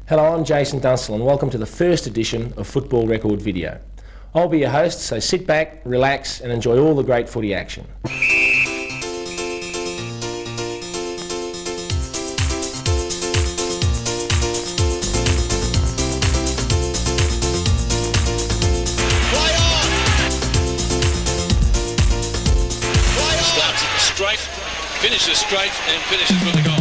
Hello, I'm Jason Dunstall and welcome to the first edition of Football Record Video. I'll be your host, so sit back, relax and enjoy all the great footy action. Starts at the straight, finishes straight and finishes with a goal.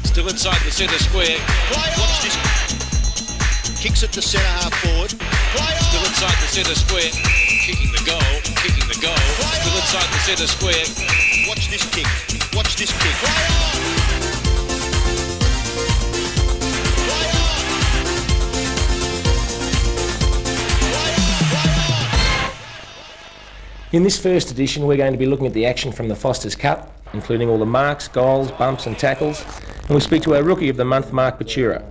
Still inside the centre square. Watch this. Kicks it to centre half forward. Still inside the centre square. Kicking the goal. Kicking the goal. Still inside the centre square. Watch this kick. Watch this kick. In this first edition, we're going to be looking at the action from the Foster's Cup, including all the marks, goals, bumps and tackles, and we speak to our Rookie of the Month, Mark Batura.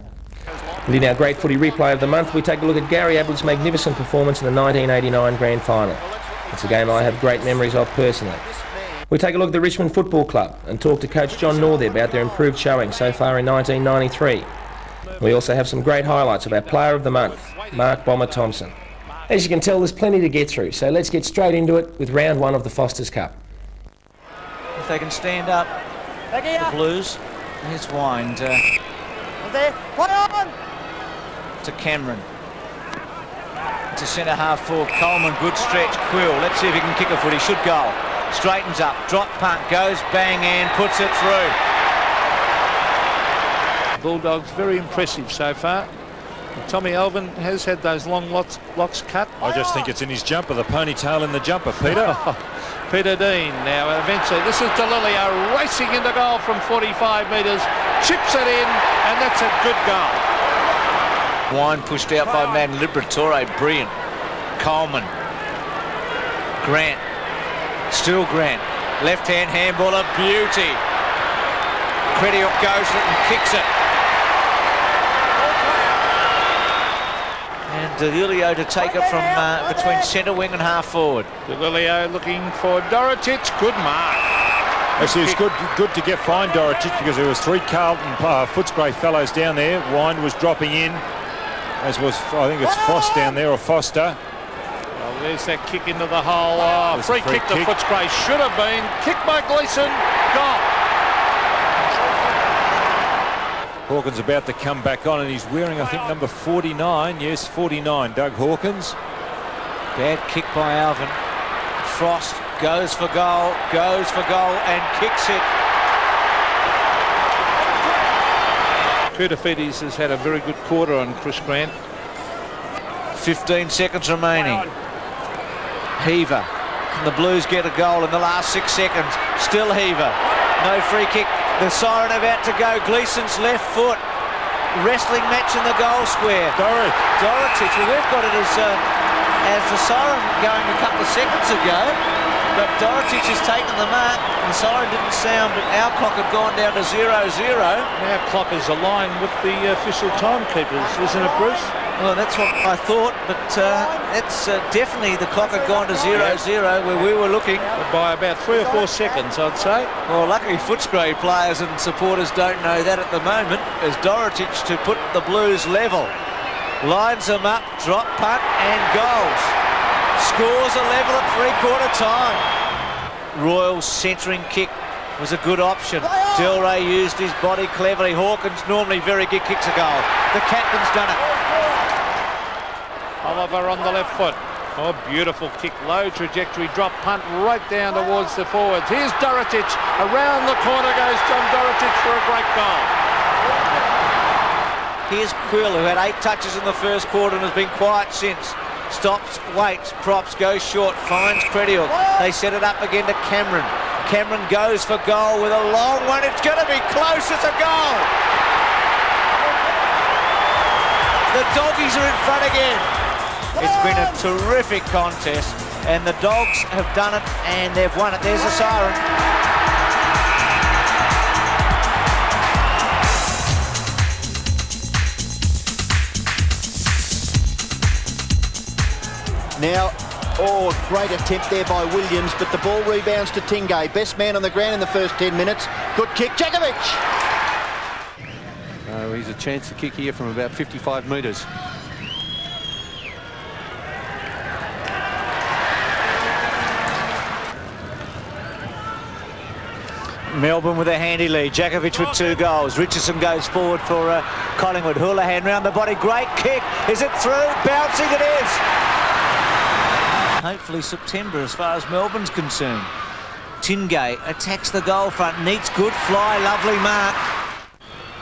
And in our Great Footy Replay of the Month, we take a look at Gary Ablett's magnificent performance in the 1989 Grand Final. It's a game I have great memories of personally. We take a look at the Richmond Football Club and talk to Coach John Northey about their improved showing so far in 1993. We also have some great highlights of our Player of the Month, Mark Bomber Thompson. As you can tell, there's plenty to get through, so let's get straight into it with round one of the Foster's Cup. If they can stand up, the Blues. Here's Wind to Cameron. To centre half forward, Coleman, good stretch, Quill. Let's see if he can kick a foot, he should goal. Straightens up, drop punt, goes bang and puts it through. Bulldogs very impressive so far. Tommy Alvin has had those long locks cut. I just think it's in his jumper, the ponytail in the jumper, Peter. Peter Dean now eventually. This is DeLilio racing into goal from 45 metres, chips it in, and that's a good goal. Wine pushed out by Man Liberatore, brilliant. Coleman. Grant. Still Grant. Left-hand handball, a beauty. Crediuk goes it and kicks it. And DeLilio to take it from between centre wing and half forward. DeLilio looking for Dorotic, good mark. Actually, it's good to get fine Dorotic because there was three Carlton Footscray fellows down there. Wind was dropping in, as was, I think it's Frost down there, or Foster. Well, there's that kick into the hole. Oh, free kick to Footscray, should have been. Kicked by Gleeson, goal. Hawkins about to come back on and he's wearing, I think, number 49. Yes, 49, Doug Hawkins. Bad kick by Alvin. Frost goes for goal and kicks it. Koutafidis has had a very good quarter on Chris Grant. 15 seconds remaining. Heaver. Can the Blues get a goal in the last 6 seconds? Still Heaver. No free kick. The siren about to go. Gleeson's left foot. Wrestling match in the goal square. Dorotic. Well, we've got it as the siren going a couple of seconds ago. But Dorotic has taken the mark. The siren didn't sound, but our clock had gone down to 0-0. Our clock is aligned with the official timekeepers, isn't it, Bruce? Well, that's what I thought, but it's definitely the clock had gone to 0-0 where we were looking. By about 3 or 4 seconds, I'd say. Well, luckily Footscray players and supporters don't know that at the moment, as Dorotic to put the Blues level. Lines them up, drop punt and goals. Scores a level at three-quarter time. Royal's centering kick was a good option. Delray used his body cleverly. Hawkins, normally very good, kicks a goal. The captain's done it. Oliver on the left foot. Oh, beautiful kick, low trajectory, drop punt right down towards the forwards. Here's Dorotic. Around the corner goes John Dorotic for a great goal. Here's Quill, who had 8 touches in the first quarter and has been quiet since. Stops, waits, props, goes short, finds Crediuk. They set it up again to Cameron. Cameron goes for goal with a long one. It's going to be close. It's a goal. The Doggies are in front again. It's been a terrific contest, and the Dogs have done it, and they've won it. There's a siren. Now, oh, great attempt there by Williams, but the ball rebounds to Tingay. Best man on the ground in the first 10 minutes. Good kick, Djakovic. He's a chance to kick here from about 55 metres. Melbourne with a handy lead. Djakovic with 2 goals. Richardson goes forward for Collingwood. Houlihan round the body. Great kick. Is it through? Bouncing it is. Hopefully September as far as Melbourne's concerned. Tingay attacks the goal front. Neats good fly. Lovely mark.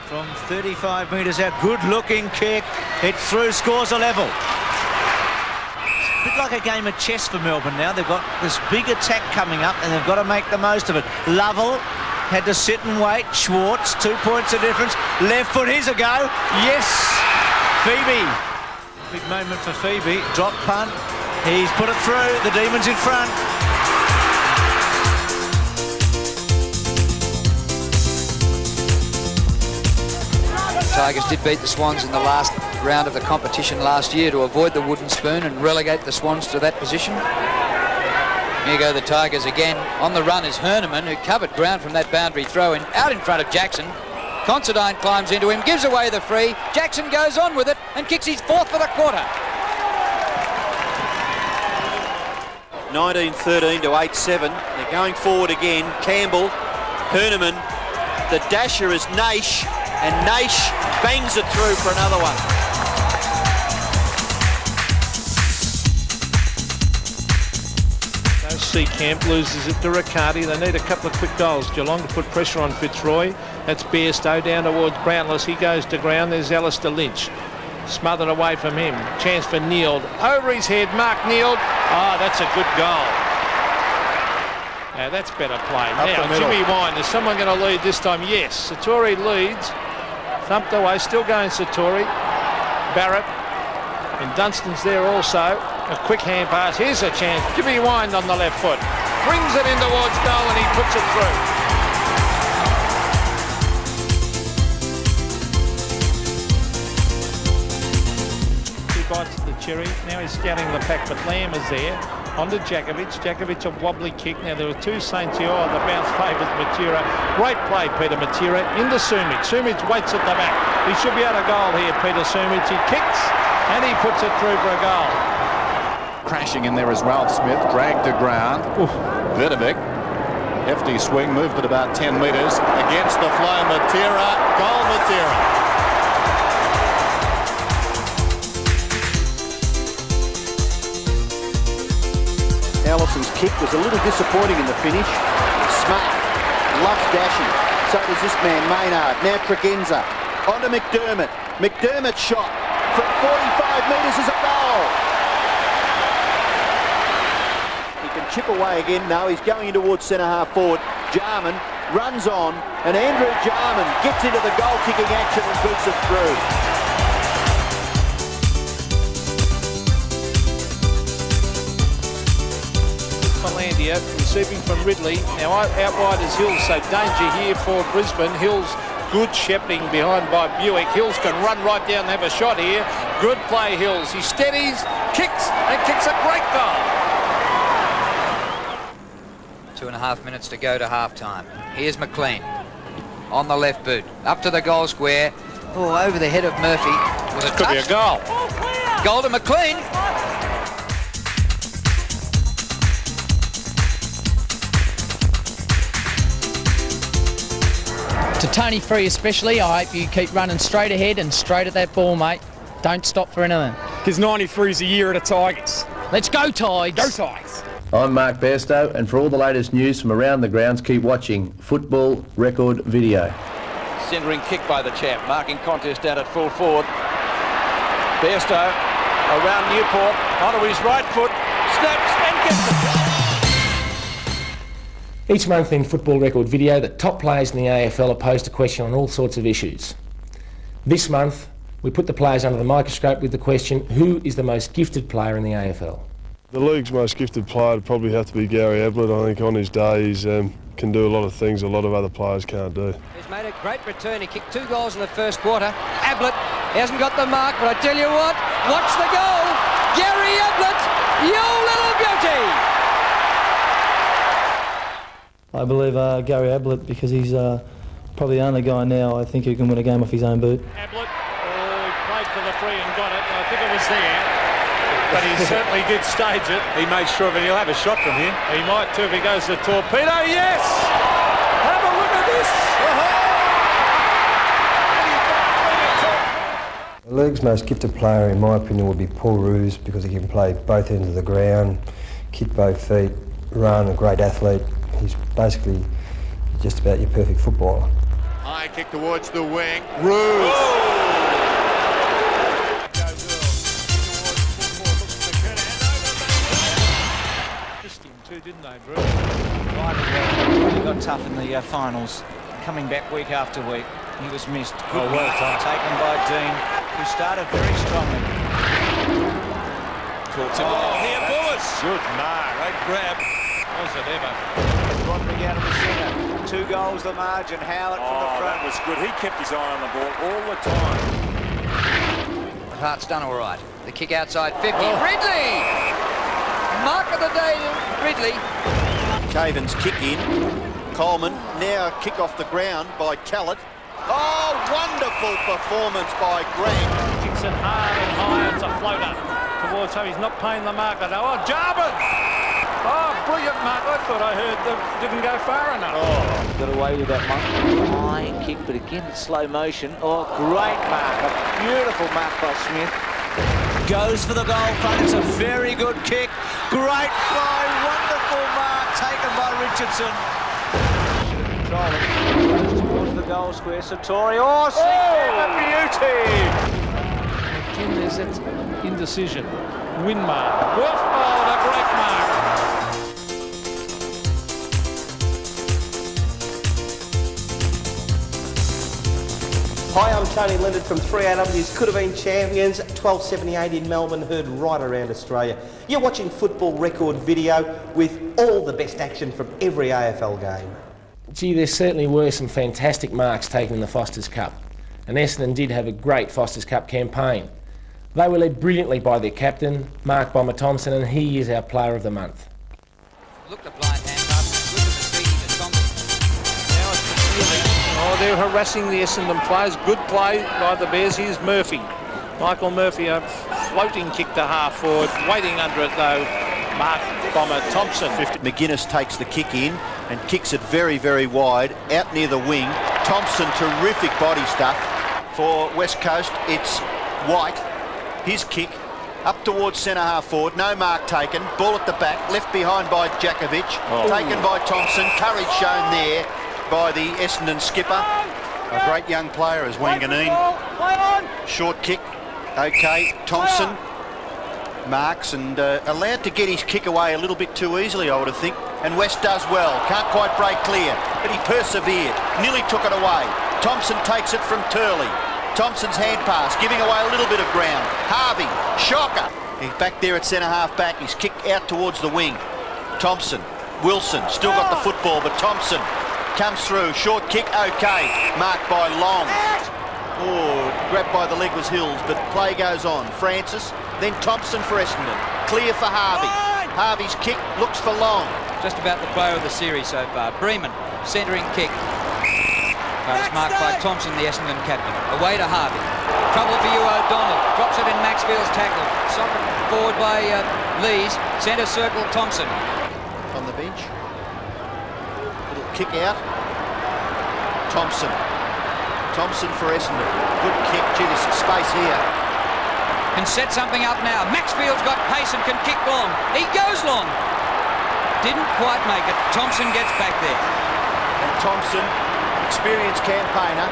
From 35 metres out. Good looking kick. It's through. Scores a level. A bit like a game of chess for Melbourne now. They've got this big attack coming up and they've got to make the most of it. Lovell had to sit and wait. Schwartz, 2 points of difference. Left foot, here's a go. Yes! Phoebe. Big moment for Phoebe. Drop punt. He's put it through. The Demons in front. Tigers did beat the Swans in the last round of the competition last year to avoid the wooden spoon and relegate the Swans to that position. Here go the Tigers again. On the run is Herneman, who covered ground from that boundary throw-in, out in front of Jackson. Considine climbs into him, gives away the free. Jackson goes on with it and kicks his 4th for the quarter. 19-13 to 8-7. They're going forward again. Campbell, Herneman. The dasher is Naish, and Naish bangs it through for another one. SEECAMP loses it to Riccardi. They need a couple of quick goals. Geelong to put pressure on FITZROY. That's Bairstow down towards Brownless. He goes to ground. There's Alistair Lynch. Smothered away from him. Chance for Neild. Over his head, Mark Neild. Oh, that's a good goal. Now that's better play. Now Jimmy Wine. Is someone going to lead this time? Yes. Satori leads. Thumped away. Still going Satori. Barrett. And Dunstan's there also. A quick hand pass. Here's a chance. Jimmy Wine on the left foot. Brings it in towards goal and he puts it through. 2 bites at the cherry. Now he's scouting the pack, but Lamb is there. On to Djakovic. Djakovic a wobbly kick. Now there were 2 Saints here. Oh, the bounce favours Matera. Great play, Peter Matera. Into Sumic. Sumic waits at the back. He should be able to goal here, Peter Sumic. He kicks and he puts it through for a goal. Crashing in there is Ralph Smith, dragged to ground. Vidovic, hefty swing, moved it about 10 metres. Against the flow, Matera, goal Matera. Allison's kick was a little disappointing in the finish. Smart, loves dashing. So does this man, Maynard. Now Tregenza, on to McDermott. McDermott's shot from 45 metres is a goal. Chip away again. No, he's going in towards centre half forward. Jarman runs on and Andrew Jarman gets into the goal kicking action and boots it through. Melandia receiving from Ridley. Now out wide is Hills, so danger here for Brisbane. Hills good shepherding behind by Buick. Hills can run right down and have a shot here. Good play Hills. He steadies, kicks and kicks a great goal. 2.5 minutes to go to half-time. Here's McLean on the left boot, up to the goal square. Oh, over the head of Murphy. Was it could be a goal. Goal to McLean. To Tony Free especially, I hope you keep running straight ahead and straight at that ball, mate. Don't stop for anything. Because 93 is a year at the Tigers. Let's go, Tigers. Go Tigers. I'm Mark Bairstow, and for all the latest news from around the grounds, keep watching Football Record Video. Centering kick by the champ, marking contest down at full forward. Bairstow around Newport, onto his right foot, snaps and gets it. Each month in Football Record Video, the top players in the AFL are posed a question on all sorts of issues. This month, we put the players under the microscope with the question, who is the most gifted player in the AFL? The league's most gifted player would probably have to be Gary Ablett. I think on his day he's can do a lot of things a lot of other players can't do. He's made a great return. He kicked 2 goals in the first quarter. Ablett, he hasn't got the mark, but I tell you what, watch the goal. Gary Ablett, you little beauty! I believe Gary Ablett, because he's probably the only guy now I think who can win a game off his own boot. Ablett, he played for the free and got it. I think it was there, but he certainly did stage it. He made sure of it. He'll have a shot from here. He might too if he goes to torpedo. Yes! Have a look at this! The league's most gifted player, in my opinion, would be Paul ROOS, because he can play both ends of the ground, kick both feet, run, a great athlete. He's basically just about your perfect footballer. High kick towards the wing. ROOS. Missed him too, didn't they, Drew? Really got tough in the finals. Coming back week after week. He was missed. Good well mark taken by Dean, who started very strongly. Here, Bullis! Good mark. Great grab. Was it ever? Roderick out of the centre. 2 goals the margin. Howard from the front. That was good. He kept his eye on the ball all the time. Hart's done all right. The kick outside 50. Ridley! Mark of the day, Ridley. Caven's kick in. Coleman, now a kick off the ground by Callett. Oh, wonderful performance by Grant. Kicks it hard and high. It's a floater towards him. He's not paying the mark. Oh, Jarman! Oh, brilliant mark. I thought I heard that didn't go far enough. Oh, got away with that one. High kick, but again it's slow motion. Oh, great mark. A beautiful mark by Smith. Goes for the goal front. It's a very good kick. Great fly. Wonderful mark taken by Richardson. Control it. Goes towards the goal square. Satori. Oh, SEECAMP, a beauty! Again, there's that indecision. Win mark. Oh, the great mark. Hi, I'm Tony Leonard from 3AW's Could Have Been Champions, 1278 in Melbourne, heard right around Australia. You're watching Football Record Video with all the best action from every AFL game. Gee, there certainly were some fantastic marks taken in the Foster's Cup, and Essendon did have a great Foster's Cup campaign. They were led brilliantly by their captain, Mark Bomber Thompson, and he is our Player of the Month. Looked a blind hand pass. Good to the speed to Thompson. Now it's really... Oh, they're harassing the Essendon players. Good play by the Bears. Here's Murphy. Michael Murphy, a floating kick to half forward. Waiting under it though, Mark Bomber Thompson. McGuinness takes the kick in and kicks it very, very wide, out near the wing. Thompson, terrific body stuff. For West Coast, it's White. His kick up towards centre half forward. No mark taken. Ball at the back. Left behind by Djakovic. Taken by Thompson. Courage shown there by the Essendon skipper. A great young player is Wanganeen. Short kick. Okay, Thompson marks and allowed to get his kick away a little bit too easily, I would have think. And West does well. Can't quite break clear, but he persevered. Nearly took it away. Thompson takes it from Turley. Thompson's hand pass, giving away a little bit of ground. Harvey, shocker. He's back there at centre half back. He's kicked out towards the wing. Thompson, Wilson, still got the football, but Thompson comes through. Short kick, okay. Marked by Long. Oh, grabbed by the leg was Hills, but play goes on. Francis, then Thompson for Essendon. Clear for Harvey. Harvey's kick looks for Long. Just about the player of the series so far. Bremen, centering kick. It's marked by Thompson, the Essendon captain. Away to Harvey. Trouble for you, O'Donnell. Drops it in Maxfield's tackle. Socket forward by Lees. Centre circle, Thompson. On the bench. Little kick out. Thompson. Thompson for Essendon. Good kick. Gee, there's some space here. Can set something up now. Maxfield's got pace and can kick long. He goes long. Didn't quite make it. Thompson gets back there. And Thompson, experienced campaigner.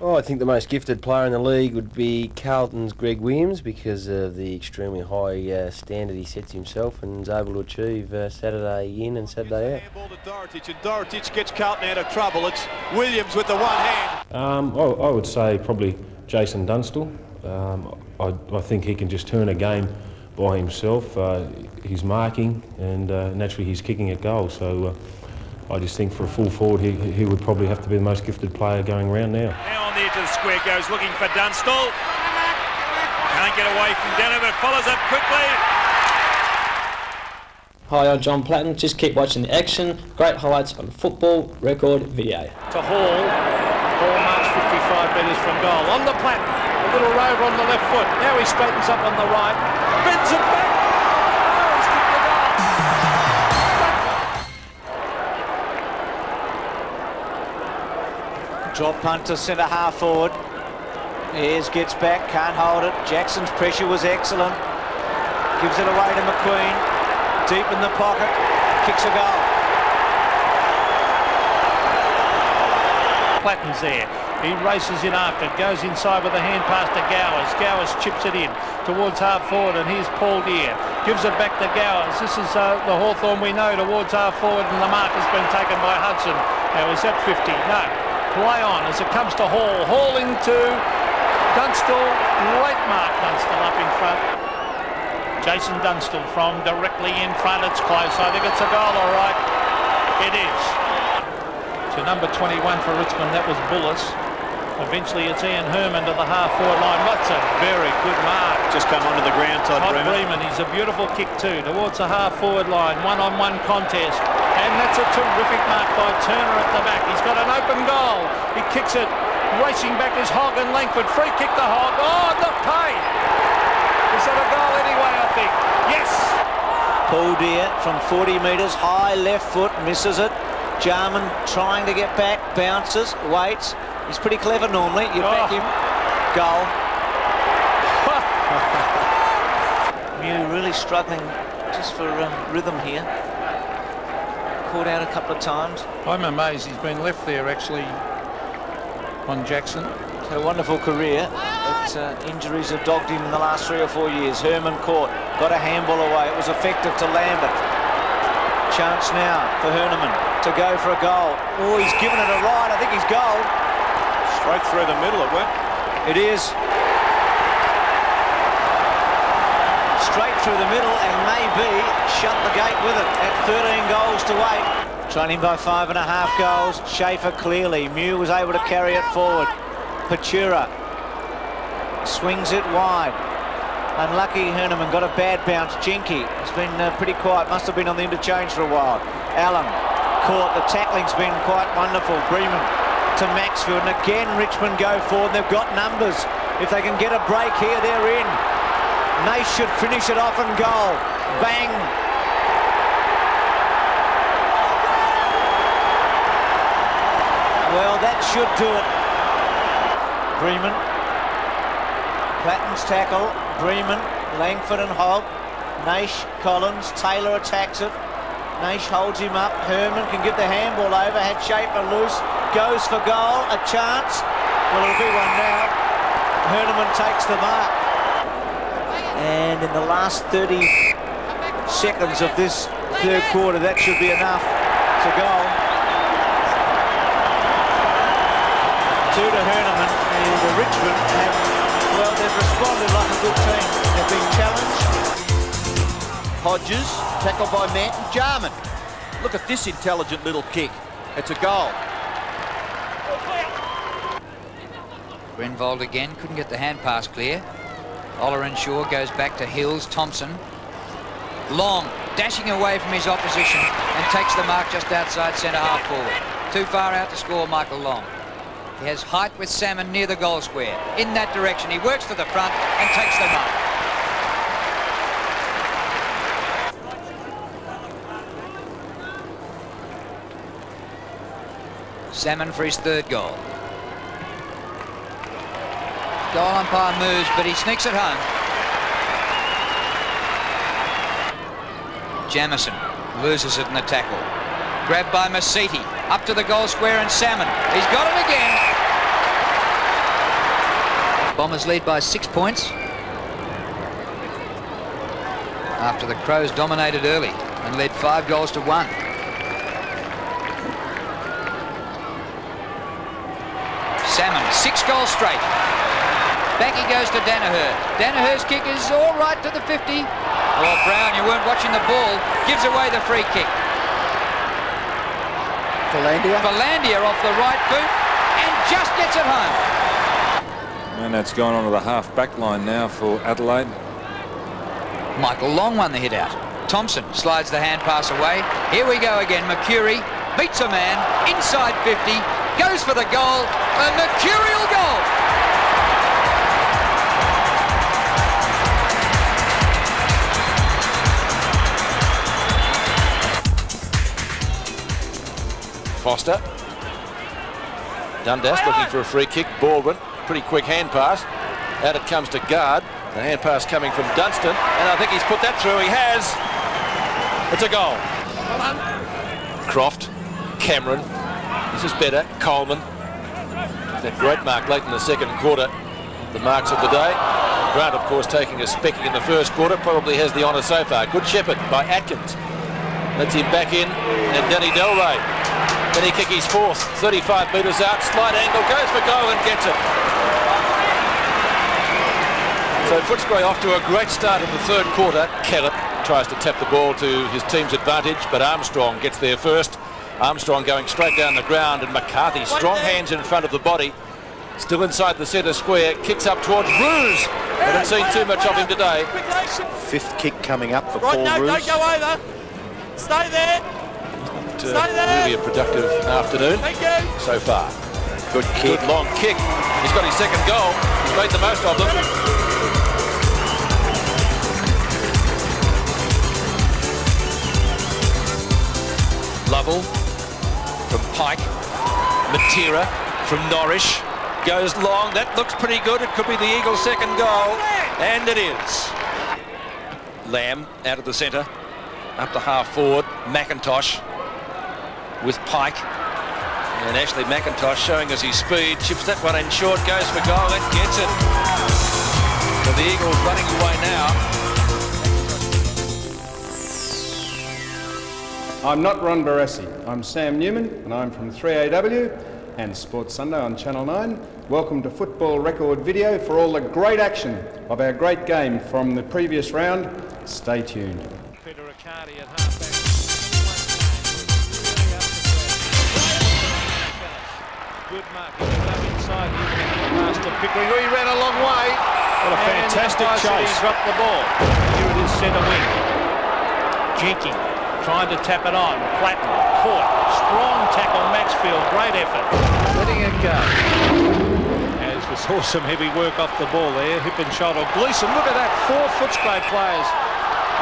Oh, I think the most gifted player in the league would be Carlton's Greg Williams, because of the extremely high standard he sets himself and is able to achieve Saturday in and Saturday out. Ball to Dorotic, and Dorotic gets Carlton out of trouble. It's Williams with the one hand. I would say probably Jason Dunstall. I think he can just turn a game by himself. He's marking and naturally he's kicking at goal. So I just think for a full forward, he would probably have to be the most gifted player going around now. Now on the edge of the square goes looking for Dunstall. Can't get away from Denner, but follows up quickly. Hi, I'm John Platten. Just keep watching the action. Great highlights on Football Record Video. To Hall. Ball marks 55 metres from goal. On the Platten. A little rover on the left foot. Now he straightens up on the right. Bends it back. Oh, he's kicked the goal. Drop punt to centre half forward. Ayres gets back, can't hold it. Jackson's pressure was excellent. Gives it away to McQueen. Deep in the pocket. Kicks a goal. Platten's there. He races in after, goes inside with a hand pass to Gowers. Gowers chips it in towards half forward, and here's Paul Deere. Gives it back to Gowers. This is the Hawthorn we know towards half forward, and the mark has been taken by Hudson. Now, is that 50? No. Play on as it comes to Hall. Hall into Dunstall. Great mark, Dunstall up in front. Jason Dunstall from directly in front. It's close. I think it's a goal, all right. It is. To number 21 for Richmond, that was Bullis. Eventually it's Ian Herman to the half-forward line. That's a very good mark. Just come onto the ground, Todd Bremen. He's a beautiful kick too, towards the half-forward line. One-on-one contest. And that's a terrific mark by Turner at the back. He's got an open goal. He kicks it. Racing back is Hogg and Langford. Free kick to Hogg. Oh, not paid. Is that a goal anyway, I think? Yes. Paul Deere from 40 metres. High left foot. Misses it. Jarman trying to get back. Bounces. Waits. He's pretty clever normally. You back him. Goal. Mew really struggling just for rhythm here. Caught out a couple of times. I'm amazed he's been left there actually on Jackson. Had a wonderful career, but injuries have dogged him in the last 3 or 4 years. Herman caught, got a handball away. It was effective to Lambert. Chance now for Herneman to go for a goal. Oh, he's given it a ride. I think he's goal. Straight through the middle it went. It is. Straight through the middle and maybe shut the gate with it at 13 goals to 8. Trailing by 5.5 goals. Schaefer clearly. Mew was able to carry it forward. Patura swings it wide. Unlucky Herneman got a bad bounce. Jenke has been pretty quiet. Must have been on the interchange for a while. Allen caught. The tackling's been quite wonderful. Bremen to Maxfield, and again Richmond go forward. They've got numbers. If they can get a break here, they're in. Nace should finish it off and goal. Bang. Well, that should do it. Bremen. Platten's tackle. Bremen, Langford and Hogg. Nash, Collins, Taylor attacks it. Nash holds him up. Herman can get the handball over. Had Schaefer loose. Goes for goal. A chance. Well, it'll be one now. Herneman takes the mark. And in the last 30 seconds of this third quarter, that should be enough to goal. 2 to Herneman, and the Richmond have, well, they've responded like a good team. They've been challenged. Hodges, tackled by Manton. Jarman. Look at this intelligent little kick. It's a goal. Grenvold again, couldn't get the hand pass clear. Ollerenshaw goes back to Hills. Thompson. Long, dashing away from his opposition and takes the mark just outside centre half forward. Too far out to score, Michael Long. He has height with Salmon near the goal square. In that direction, he works to the front and takes the mark. Salmon for his third goal. Goal umpire moves, but he sneaks it home. Jamison loses it in the tackle. Grabbed by Masiti. Up to the goal square and Salmon. He's got it again. Bombers lead by 6 points. After the Crows dominated early and led 5 goals to 1. Salmon, 6 goals straight. Back he goes to Danaher. Danaher's kick is all right to the 50. Oh, Brown, you weren't watching the ball. Gives away the free kick. Philandia off the right boot and just gets it home. And that's gone onto the half-back line now for Adelaide. Michael Long won the hit out. Thompson slides the hand pass away. Here we go again. Mercury beats a man inside 50, goes for the goal, a mercurial goal. Foster. Dundas looking for a free kick. Baldwin, pretty quick hand pass. Out it comes to Guard. The hand pass coming from Dunstan, and I think he's put that through. He has. It's a goal. Croft, Cameron. This is better. Coleman. That great mark late in the second quarter. The marks of the day. Grant, of course, taking a specking in the first quarter. Probably has the honour so far. Good shepherd by Atkins. Lets him back in, and Danny Delray. Then he kick his fourth. 35 metres out. Slight angle. Goes for goal and gets it. So Footscray off to a great start in the third quarter. Kellett tries to tap the ball to his team's advantage, but Armstrong gets there first. Armstrong going straight down the ground, and McCarthy, strong hands in front of the body. Still inside the centre square, kicks up towards Roos. Haven't seen too much of him today. Fifth kick coming up for Right, Paul no, Roos. don't go over. Stay there. Stay there. Really a productive afternoon so far. Good kick. Good long kick. He's got his second goal. He's made the most of them. Lovell from Pike. Matera from Norrish. Goes long. That looks pretty good. It could be the Eagles' second goal. And it is. Lamb out of the centre. Up to half forward. McIntosh with Pike. And Ashley McIntosh showing us his speed. Chips that one in short. Goes for goal and gets it. So the Eagles running away now. I'm not Ron Barassi. I'm Sam Newman, and I'm from 3AW and Sports Sunday on Channel 9. Welcome to Football Record Video for all the great action of our great game from the previous round. Stay tuned. Good mark. He went up inside. Pass to Pickering. He ran a long way. What a fantastic chase. He dropped the ball. Here it is, centre wing. Jinky trying to tap it on. Platten caught. Strong tackle. Maxfield. Great effort. Letting it go. As we saw some heavy work off the ball there. Hip and shoulder. Gleeson. Look at that. 4 Footscray players.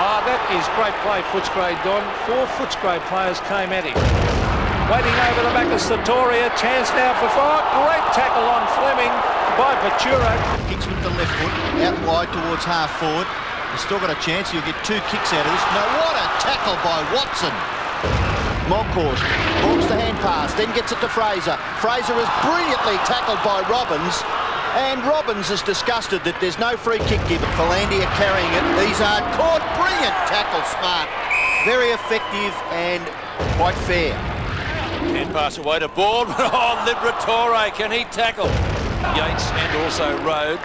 Ah, that is great play, Footscray, Don. 4 Footscray players came at him. Waiting over the back of Satoria. Chance now for 5. Great tackle on Fleming by Ventura. Kicks with the left foot, out wide towards half forward. He's still got a chance. He'll get 2 kicks out of this. No, what a tackle by Watson. Monkhorst balls the hand pass, then gets it to Fraser. Fraser is brilliantly tackled by Robbins. And Robbins is disgusted that there's no free kick given. Philandia carrying it. These are caught. Brilliant tackle, smart. Very effective and quite fair. Hand pass away to Baldwin. Oh, Liberatore, can he tackle? Yates and also Rode.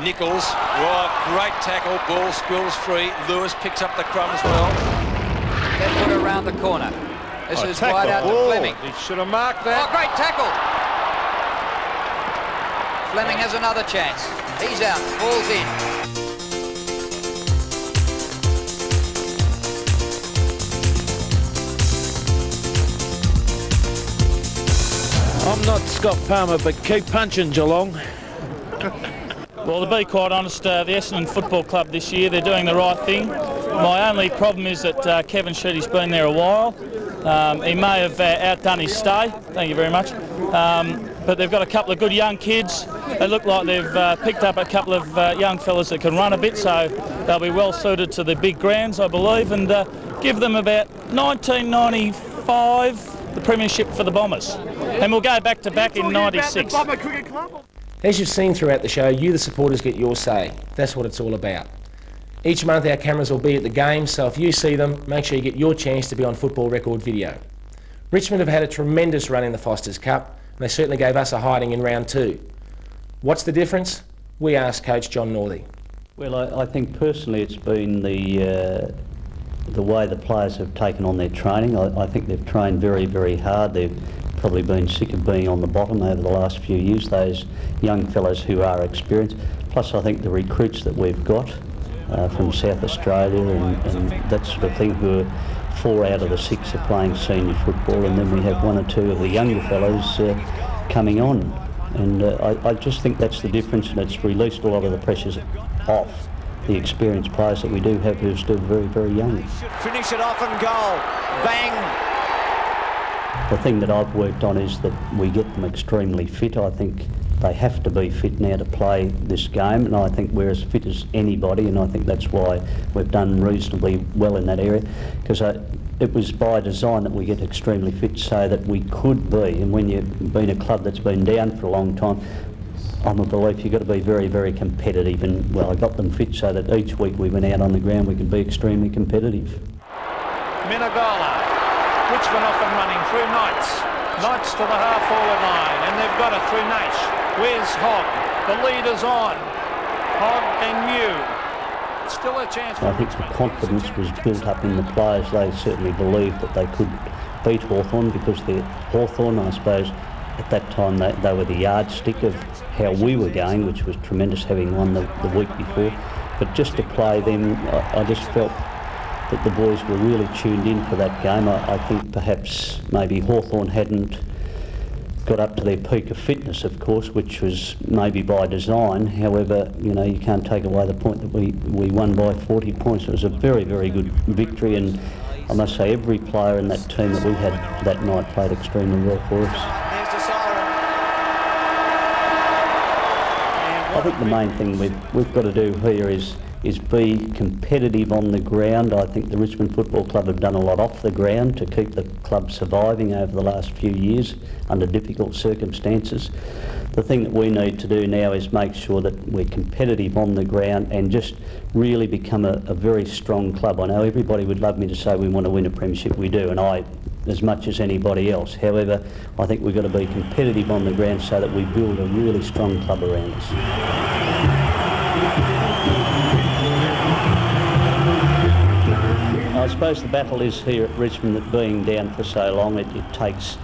Nichols, oh, great tackle. Ball spills free. Lewis picks up the crumbs well. Then put it around the corner. This is wide out to Fleming. He should have marked that. Oh, great tackle. Fleming has another chance. He's out. Ball's in. I'm not Scott Palmer, but keep punching, Geelong. Well, to be quite honest, the Essendon Football Club this year, they're doing the right thing. My only problem is that Kevin Sheedy's been there a while. He may have outdone his stay, thank you very much. But they've got a couple of good young kids. They look like they've picked up a couple of young fellas that can run a bit, so they'll be well suited to the big grounds, I believe, and give them about 1995, the premiership for the Bombers. And we'll go back to back in 96. As you've seen throughout the show, you the supporters get your say. That's what it's all about. Each month our cameras will be at the games, so if you see them, make sure you get your chance to be on Football Record Video. Richmond have had a tremendous run in the Foster's Cup, and they certainly gave us a hiding in round 2. What's the difference? We asked Coach John Northey. Well, I think personally it's been the the way the players have taken on their training. I think they've trained very, very hard. They've probably been sick of being on the bottom over the last few years, those young fellows who are experienced. Plus I think the recruits that we've got from South Australia and that sort of thing, who are 4 out of the 6 are playing senior football, and then we have 1 or 2 of the younger fellows coming on. And I just think that's the difference, and it's released a lot of the pressures off the experienced players that we do have who are still very, very young. Finish it off and goal. Bang! The thing that I've worked on is that we get them extremely fit. I think they have to be fit now to play this game, and I think we're as fit as anybody, and I think that's why we've done reasonably well in that area, because it was by design that we get extremely fit so that we could be, and when you've been a club that's been down for a long time, I'm a belief you've got to be very, very competitive, and well, I got them fit so that each week we went out on the ground we could be extremely competitive. Menegola, Richmond off and running through Knights. Knights to the half-forward line, and they've got it through Nash. Where's Hogg? The leader's on. Hogg and Mew. Still a chance for I think the confidence was built up in the players. They certainly believed that they could beat Hawthorn, because Hawthorn, I suppose, at that time they were the yardstick of how we were going, which was tremendous, having won the week before. But just to play them, I just felt that the boys were really tuned in for that game. I think perhaps maybe Hawthorn hadn't got up to their peak of fitness, of course, which was maybe by design. However, you know, you can't take away the point that we won by 40 points. It was a very, very good victory, and I must say every player in that team that we had that night played extremely well for us. I think the main thing we've got to do here is be competitive on the ground. I think the Richmond Football Club have done a lot off the ground to keep the club surviving over the last few years under difficult circumstances. The thing that we need to do now is make sure that we're competitive on the ground and just really become a very strong club. I know everybody would love me to say we want to win a premiership. We do, and I as much as anybody else. However, I think we've got to be competitive on the ground so that we build a really strong club around us. I suppose the battle is here at Richmond that being down for so long, it takes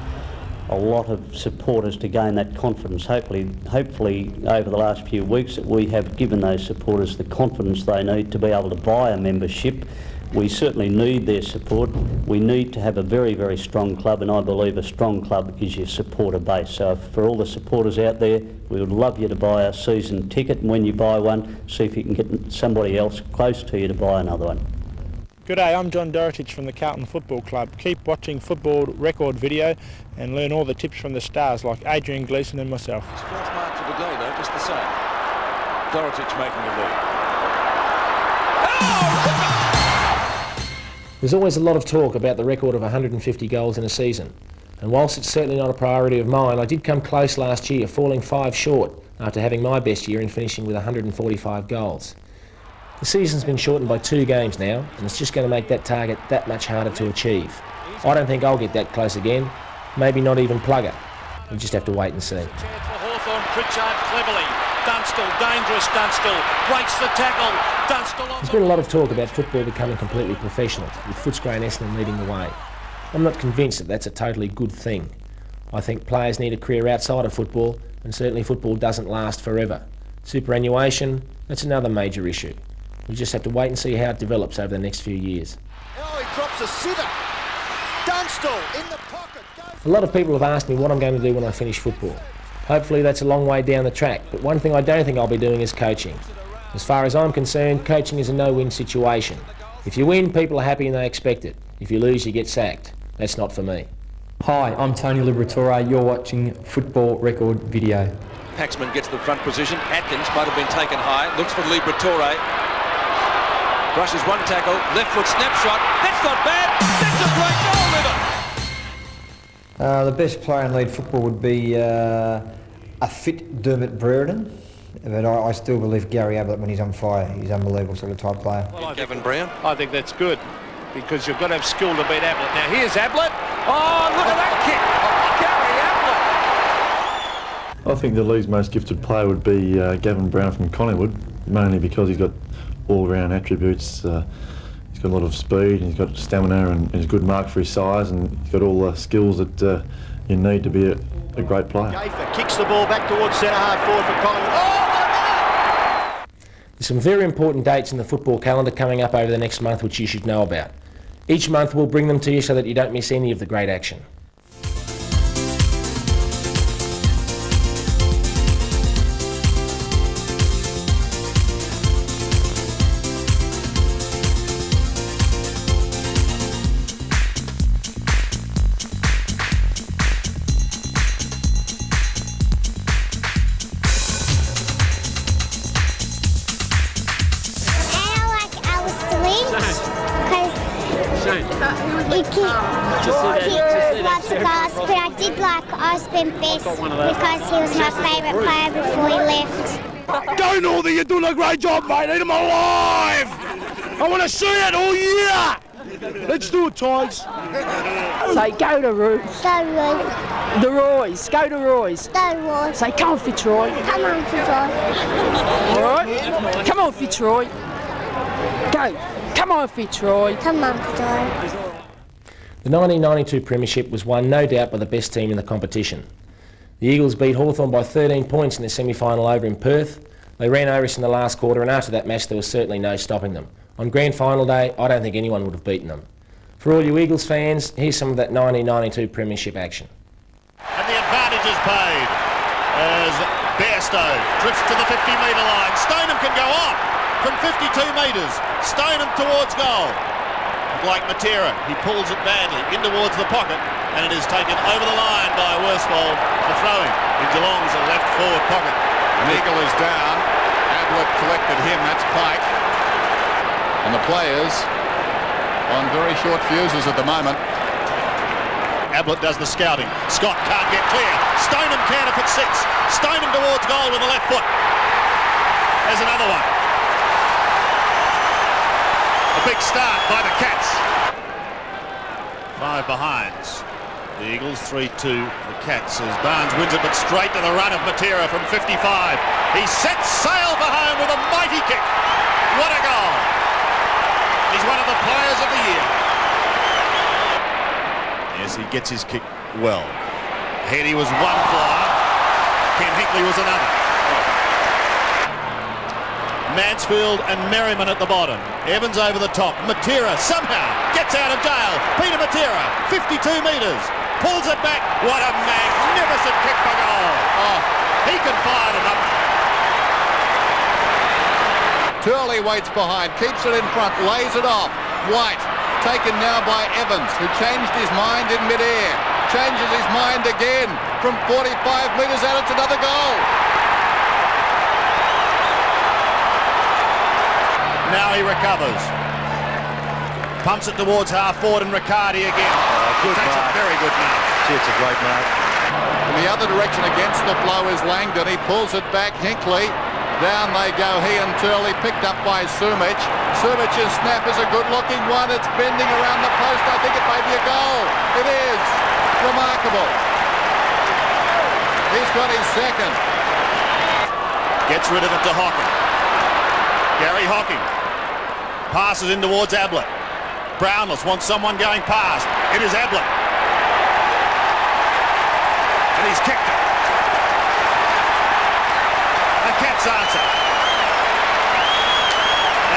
a lot of supporters to gain that confidence. Hopefully over the last few weeks that we have given those supporters the confidence they need to be able to buy a membership. We certainly need their support. We need to have a very, very strong club, and I believe a strong club is your supporter base. So for all the supporters out there, we would love you to buy a season ticket, and when you buy one, see if you can get somebody else close to you to buy another one. G'day, I'm John Dorotich from the Carlton Football Club. Keep watching Football Record Video and learn all the tips from the stars like Adrian Gleeson and myself. It's 4th mark of the day though, just the same. Dorotich making a lead. There's always a lot of talk about the record of 150 goals in a season, and whilst it's certainly not a priority of mine, I did come close last year, falling 5 short after having my best year in finishing with 145 goals. The season's been shortened by 2 games now, and it's just going to make that target that much harder to achieve. I don't think I'll get that close again, maybe not even Plugger. We'll just have to wait and see. Chance for Hawthorn, Pritchard cleverly. Dunstall, dangerous Dunstall, breaks the tackle. Dunstall on. There's been a lot of talk about football becoming completely professional, with Footscray and Essendon leading the way. I'm not convinced that that's a totally good thing. I think players need a career outside of football, and certainly football doesn't last forever. Superannuation, that's another major issue. We just have to wait and see how it develops over the next few years. Oh, he drops a sitter. Dunstall in the pocket. A lot of people have asked me what I'm going to do when I finish football. Hopefully that's a long way down the track, but one thing I don't think I'll be doing is coaching. As far as I'm concerned, coaching is a no-win situation. If you win, people are happy and they expect it. If you lose, you get sacked. That's not for me. Hi, I'm Tony Liberatore. You're watching Football Record Video. Paxman gets the front position. Atkins might have been taken high. Looks for Liberatore. Brushes one tackle. Left foot snapshot. That's not bad. That's a great goal, Liber. The best player in league football would be a fit Dermot Brereton, but I still believe Gary Ablett when he's on fire. He's an unbelievable sort of type player. Well, Gavin Brown. I think that's good, because you've got to have skill to beat Ablett. Now here's Ablett. Oh, look at that kick. Gary Ablett. I think the league's most gifted player would be Gavin Brown from Collingwood, mainly because he's got all-round attributes. He's got got a lot of speed, and he's got stamina, and he's a good mark for his size, and he's got all the skills that you need to be a great player. Gaffer kicks the ball back towards centre half forward for Collingwood. There's some very important dates in the football calendar coming up over the next month which you should know about. Each month we'll bring them to you so that you don't miss any of the great action. Because he was my favourite player before he left. Don't know that you're doing a great job, mate. Need him alive. I want to see it all year. Let's do it, Tigers. Say, go to Roos. Go Roos. The Roys. Go to Roys. Go Roys. Say, come on, FITZROY. Come on, FITZROy. All right? Come on, FITZROy. Go. Come on, FITZROy. Come on, FITZROy. The 1992 Premiership was won no doubt by the best team in the competition. The Eagles beat Hawthorn by 13 points in the semi-final over in Perth. They ran over us in the last quarter, and after that match there was certainly no stopping them. On grand final day, I don't think anyone would have beaten them. For all you Eagles fans, here's some of that 1992 Premiership action. And the advantage is paid as Bairstow drifts to the 50-metre line. Stoneham can go on from 52 metres. Stoneham towards goal. Like Matera, he pulls it badly in towards the pocket, and it is taken over the line by Worsfold for throwing in Geelong's left forward pocket. An eagle is down. Ablett collected him. That's Pike. And the players on very short fuses at the moment. Ablett does the scouting. Scott can't get clear. Stoneham can if it's 6. Stoneham towards goal with the left foot. There's another one. A big start by the Cats. 5 behinds. The Eagles 3-2 the Cats as Barnes wins it, but straight to the run of Matera from 55. He sets sail for home with a mighty kick. What a goal. He's one of the players of the year. Yes, he gets his kick well. Heady was one flyer. Ken Hinkley was another. Mansfield and Merriman at the bottom. Evans over the top. Matera somehow gets out of jail. Peter Matera, 52 metres. Pulls it back. What a magnificent kick for goal. Oh, he can fire them up. Turley waits behind, keeps it in front, lays it off. White, taken now by Evans, who changed his mind in mid-air. Changes his mind again. From 45 metres out, it's another goal. Now he recovers. Pumps it towards half forward and Riccardi again. Good That's mark. a very good mark. It's a great mark. In the other direction against the flow is Langdon. He pulls it back. Hinkley. Down they go. He and Turley picked up by Sumich. Sumich's snap is a good-looking one. It's bending around the post. I think it may be a goal. It is. Remarkable. He's got his second. Gets rid of it to Hocking. Gary Hocking. Passes in towards Ablett. Brownless wants someone going past. It is Ablett. And he's kicked it. The Cats answer.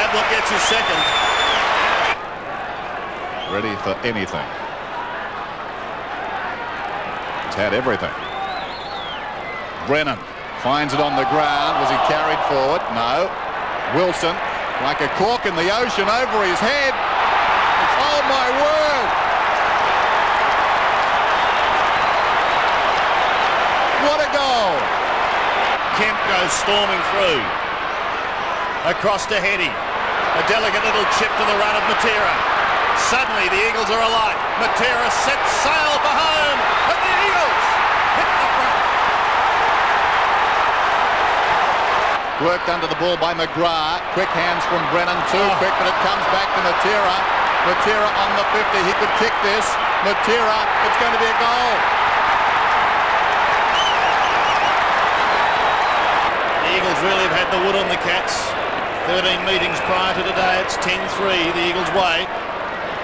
Ablett gets his second. Ready for anything. He's had everything. Brennan finds it on the ground. Was he carried forward? No. Wilson, like a cork in the ocean, over his head. Oh my word! What a goal! Kemp goes storming through. Across to Heady. A delicate little chip to the run of Matera. Suddenly the Eagles are alight. Matera sets sail for home. And the Eagles hit the front. Worked under the ball by McGrath. Quick hands from Brennan, too quick, but it comes back to Matera. Matera on the 50. He could kick this. Matera, it's going to be a goal. The Eagles really have had the wood on the Cats. 13 meetings prior to today. It's 10-3 the Eagles' way.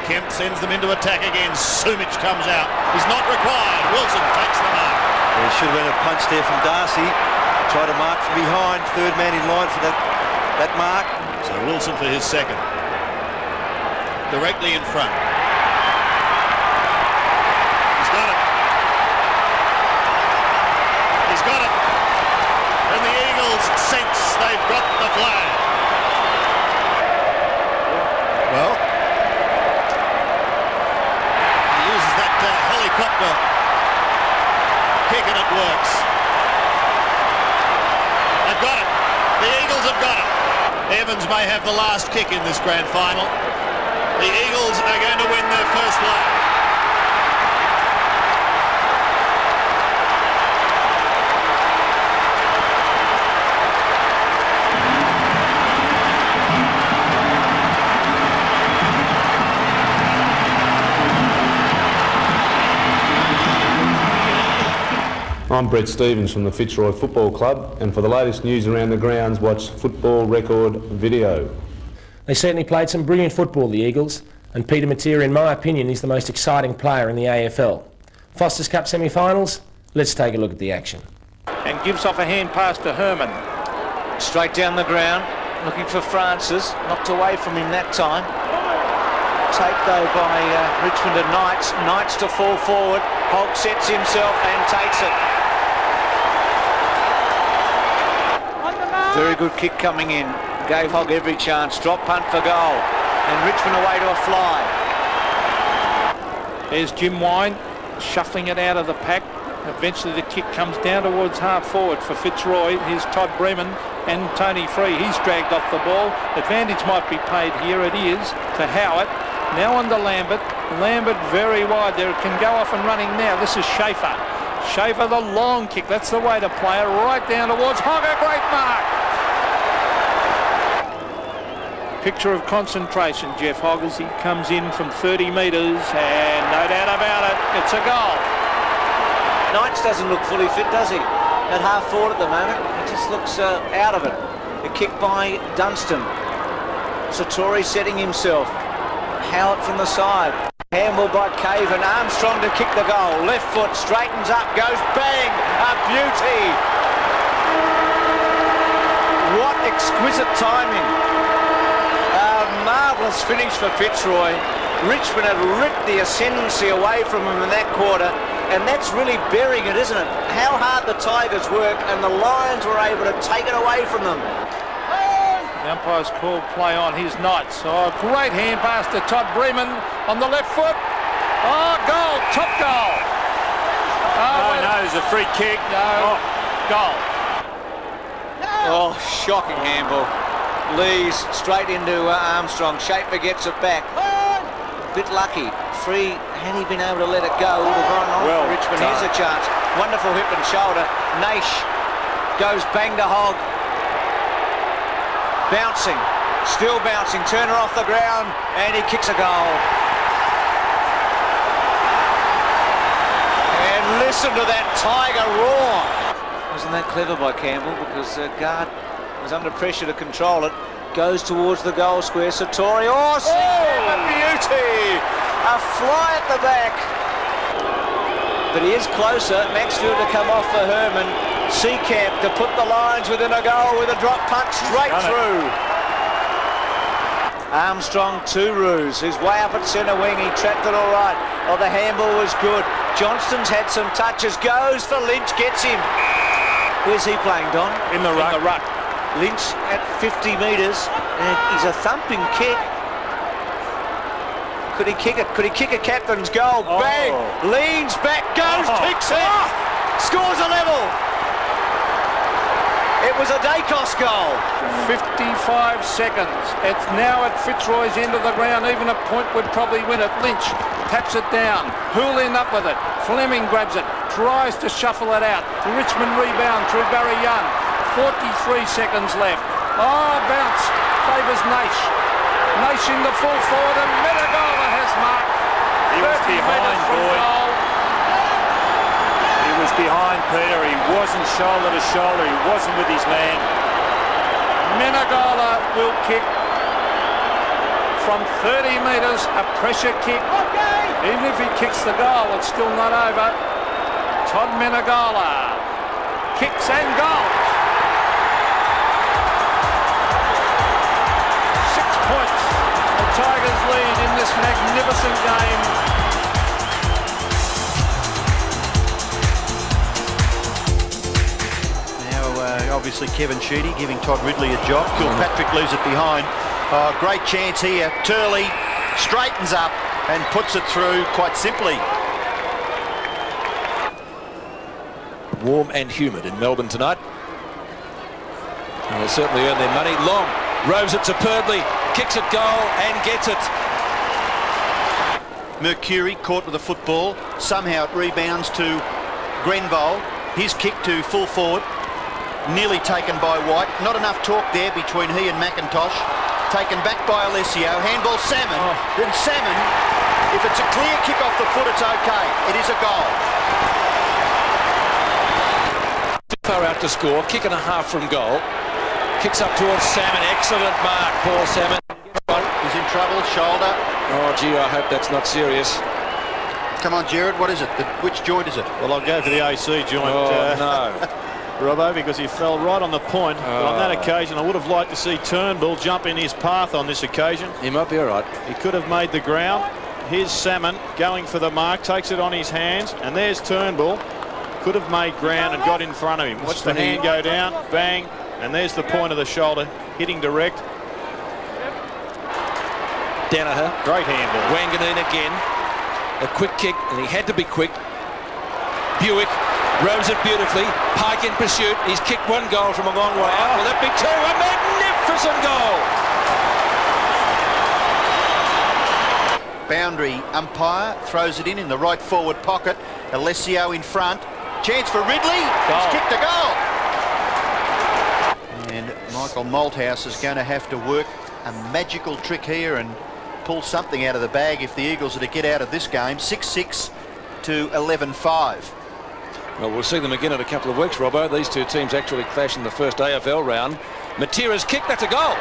Kemp sends them into attack again. Sumic comes out. He's not required. Wilson takes the mark. There should have been a punch there from Darcy. Tried to mark from behind. Third man in line for that mark. So Wilson for his second. Directly in front. He's got it. He's got it. And the Eagles sense they've got the flag. Well, he uses that helicopter kick and it works. They've got it. The Eagles have got it. Evans may have the last kick in this grand final. The Eagles are going to win their first leg. I'm Brett Stevens from the FITZROY Football Club, and for the latest news around the grounds, watch Football Record Video. They certainly played some brilliant football, the Eagles, and Peter Matera, in my opinion, is the most exciting player in the AFL. Foster's Cup semi-finals, let's take a look at the action. And gives off a hand pass to Herman. Straight down the ground, looking for Francis, knocked away from him that time. Take though by Richmond and Knights. Knights to fall forward. Hogg sets himself and takes it. Very good kick coming in. Gave Hogg every chance. Drop punt for goal. And Richmond away to a fly. There's Jim Wine shuffling it out of the pack. Eventually the kick comes down towards half forward for Fitzroy. Here's Todd Bremen and Tony Free. He's dragged off the ball. Advantage might be paid here. It is to Howard. Now on to Lambert. Lambert very wide there. It can go off and running now. This is Schaefer. Schaefer the long kick. That's the way to play it. Right down towards Hogg. A great mark. Picture of concentration, Jeff Hogg, as he comes in from 30 metres, and no doubt about it, it's a goal. Knights doesn't look fully fit, does he? At half forward at the moment, he just looks out of it. A kick by Dunstan. Satori setting himself. Howard from the side. Handball by Caven. Armstrong to kick the goal. Left foot straightens up, goes bang. A beauty. What exquisite timing. Marvellous finish for Fitzroy. Richmond had ripped the ascendancy away from him in that quarter, and that's really burying it, isn't it? How hard the Tigers work, and the Lions were able to take it away from them. The umpire's called play on his Knights. Oh, great hand pass to Todd Bremen on the left foot. Oh, goal, top goal. Oh, no, there's a free kick. No, goal. Oh, shocking handball. Lees straight into Armstrong. Schaefer gets it back. Bit lucky. Free, had he been able to let it go, would have gone on for Richmond. Here's a chance. Wonderful hip and shoulder. Naish goes bang to Hogg. Bouncing, still bouncing. Turner off the ground, and he kicks a goal. And listen to that Tiger roar. Wasn't that clever by Campbell, because guard was under pressure to control it. Goes towards the goal square. Satori. Oh, a beauty! A fly at the back. But he is closer. Maxfield to come off for Herman. SEECAMP to put the Lions within a goal with a drop punt straight through. Armstrong to Roos, who's way up at centre wing. He trapped it all right. Oh, the handball was good. Johnston's had some touches. Goes for Lynch. Gets him. Where's he playing, Don? In the ruck. In the ruck. Lynch at 50 metres, and he's a thumping kick. Could he kick it? Could he kick a captain's goal? Oh. Bang! Leans back, goes, kicks it, scores a level. It was a Dacos goal. 55 seconds. It's now at Fitzroy's end of the ground. Even a point would probably win it. Lynch taps it down. Who'll end up with it? Fleming grabs it, tries to shuffle it out. The Richmond rebound through Barry Young. 43 seconds left. Oh, bounce. Favours Naish. Naish in the full forward, and Menegola has marked. He was behind, boy. He was behind Peter. He wasn't shoulder to shoulder. He wasn't with his man. Menegala will kick from 30 metres, a pressure kick. Even if he kicks the goal, it's still not over. Todd Menegala kicks and goals. 6 points. The Tigers lead in this magnificent game. Obviously Kevin Sheedy giving Todd Ridley a job. Kilpatrick leaves it behind. Oh, great chance here. Turley straightens up and puts it through quite simply. Warm and humid in Melbourne tonight. And they'll certainly earn their money. Long rows it superbly, kicks it goal and gets it. Mercuri caught with the football. Somehow it rebounds to Grenville. His kick to full forward. Nearly taken by White. Not enough talk there between he and McIntosh. Taken back by Alessio. Handball Salmon. Then Salmon, if it's a clear kick off the foot, it's okay. It is a goal. Too far out to score. Kick and a half from goal. Kicks up towards Salmon. Excellent mark, Paul Salmon. He's in trouble. Shoulder. Oh, gee, I hope that's not serious. Come on, Jared. What is it? Which joint is it? Well, I'll go for the AC joint. Oh, no. Robbo, because he fell right on the point. But on that occasion, I would have liked to see Turnbull jump in his path on this occasion. He might be all right. He could have made the ground. Here's Salmon going for the mark, takes it on his hands, and there's Turnbull. Could have made ground and got in front of him. Watch the hand go down, bang, and there's the point of the shoulder, hitting direct. Danaher. Great handball. Wanganeen again. A quick kick, and he had to be quick. Buick rows it beautifully. Pike in pursuit. He's kicked one goal from a long way out. Will that be two? A magnificent goal! Boundary umpire throws it in the right forward pocket. Alessio in front. Chance for Ridley. He's kicked a goal. And Michael Malthouse is going to have to work a magical trick here and pull something out of the bag if the Eagles are to get out of this game. 6-6 to 11-5. Well, we'll see them again in a couple of weeks, Robbo. These two teams actually clash in the first AFL round. Matera's kick, that's a goal.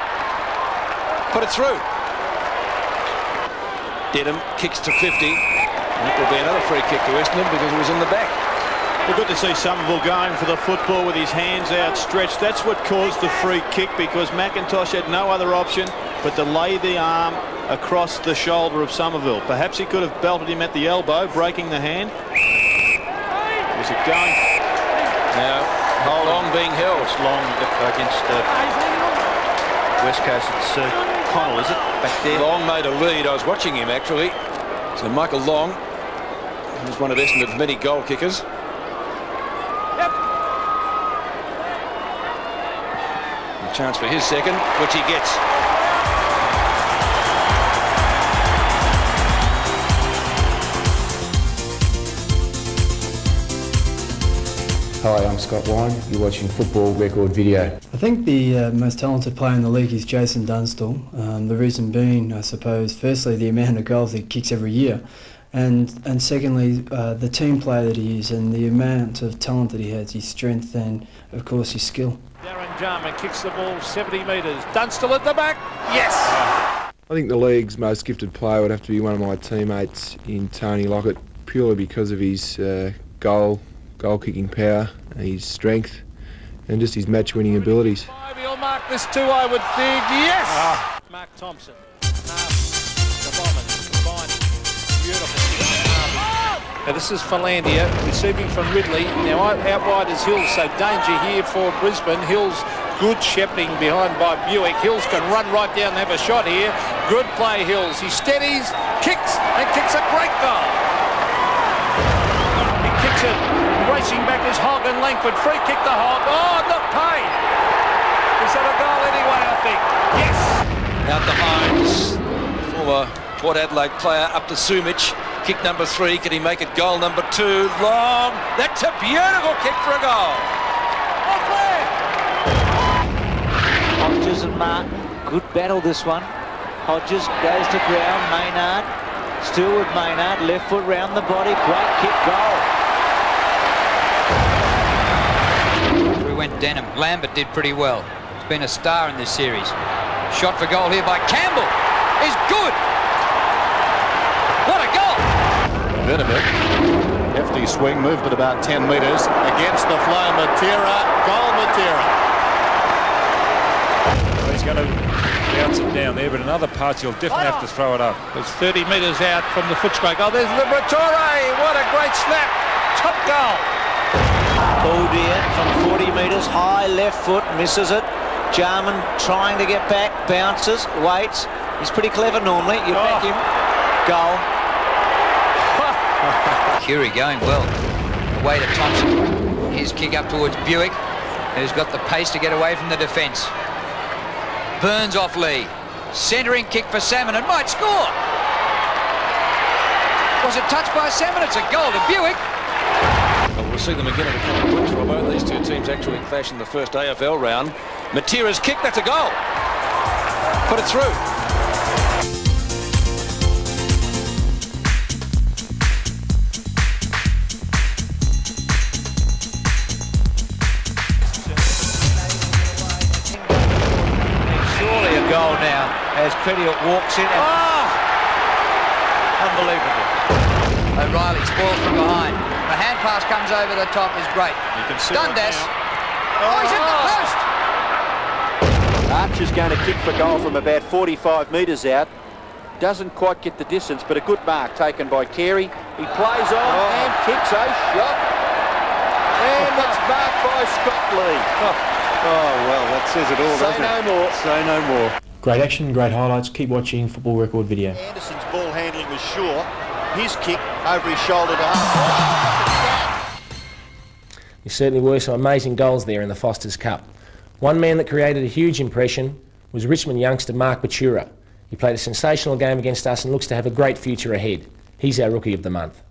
Put it through. Dedham kicks to 50. And that will be another free kick to Essendon because he was in the back. Well, good to see Somerville going for the football with his hands outstretched. That's what caused the free kick, because McIntosh had no other option but to lay the arm across the shoulder of Somerville. Perhaps he could have belted him at the elbow, breaking the hand. Is it going? Now, Long being held. It's Long against West Coast. It's Connell, is it? Back there. Long made a lead. I was watching him, actually. So Michael Long, who's one of Essendon's many goal kickers. A chance for his second, which he gets. Hi, I'm Scott Wine. You're watching Football Record Video. I think the most talented player in the league is Jason Dunstall. The reason being, I suppose, firstly, the amount of goals he kicks every year, and secondly, the team player that he is and the amount of talent that he has, his strength and, of course, his skill. Darren Jarman kicks the ball 70 metres. Dunstall at the back. Yes! I think the league's most gifted player would have to be one of my teammates in Tony Lockett, purely because of his goal-kicking power, his strength, and just his match-winning abilities. He'll mark this too, I would think. Yes! Mark Thompson. The Bombers combining. Beautiful. Now this is Philandia receiving from Ridley. Now out wide is Hills, so danger here for Brisbane. Hills, good shepherding behind by Buick. Hills can run right down and have a shot here. Good play, Hills. He steadies, kicks, and kicks a great goal. He kicks it. Racing back is Hogg and Langford. Free kick to Hogg. Oh, not paid. Is that a goal anyway, I think? Yes! Out to Hines. Former Port Adelaide player up to Sumich. Kick number 3. Can he make it goal number 2? Long. That's a beautiful kick for a goal. Hodges and Martin. Good battle, this one. Hodges goes to ground. Maynard. Still with Maynard. Left foot round the body. Great kick, goal. Went Denham. Lambert did pretty well. It's been a star in this series. Shot for goal here by Campbell is good. What a goal! Bit of it. Hefty swing, moved it about 10 metres. Against the flow, Matera. Goal, Matera. He's going to bounce it down there, but in other parts he'll definitely have to throw it up. It's 30 metres out from the Footscray goal. There's Liberatore. What a great snap. Top goal. Baldier from 40 metres, high left foot, misses it. Jarman trying to get back, bounces, waits. He's pretty clever normally. You back him. Goal. Curie going well. Away to Thompson. His kick up towards Buick, who's got the pace to get away from the defence. Burns off Lee. Centering kick for Salmon and might score. Was it touched by Salmon? It's a goal to Buick. Well, we'll see them again in a couple of weeks, Robbo. These two teams actually clash in the first AFL round. Matera's kick, that's a goal. Put it through. Surely a goal now as Pettiot walks in. Unbelievable. O'Reilly spoils from behind. The hand pass comes over the top is great. You can see Dundas. Oh, he's hit the post. Archer's going to kick for goal from about 45 metres out. Doesn't quite get the distance, but a good mark taken by Carey. He plays on and kicks a shot. And it's marked by Scott Lee. Oh, well, that says it all, doesn't it? Say no more. Say no more. Great action, great highlights. Keep watching Football Record Video. Anderson's ball handling was sure. His kick over his shoulder to half. There certainly were some amazing goals there in the Foster's Cup. One man that created a huge impression was Richmond youngster Mark Batura. He played a sensational game against us and looks to have a great future ahead. He's our Rookie of the Month.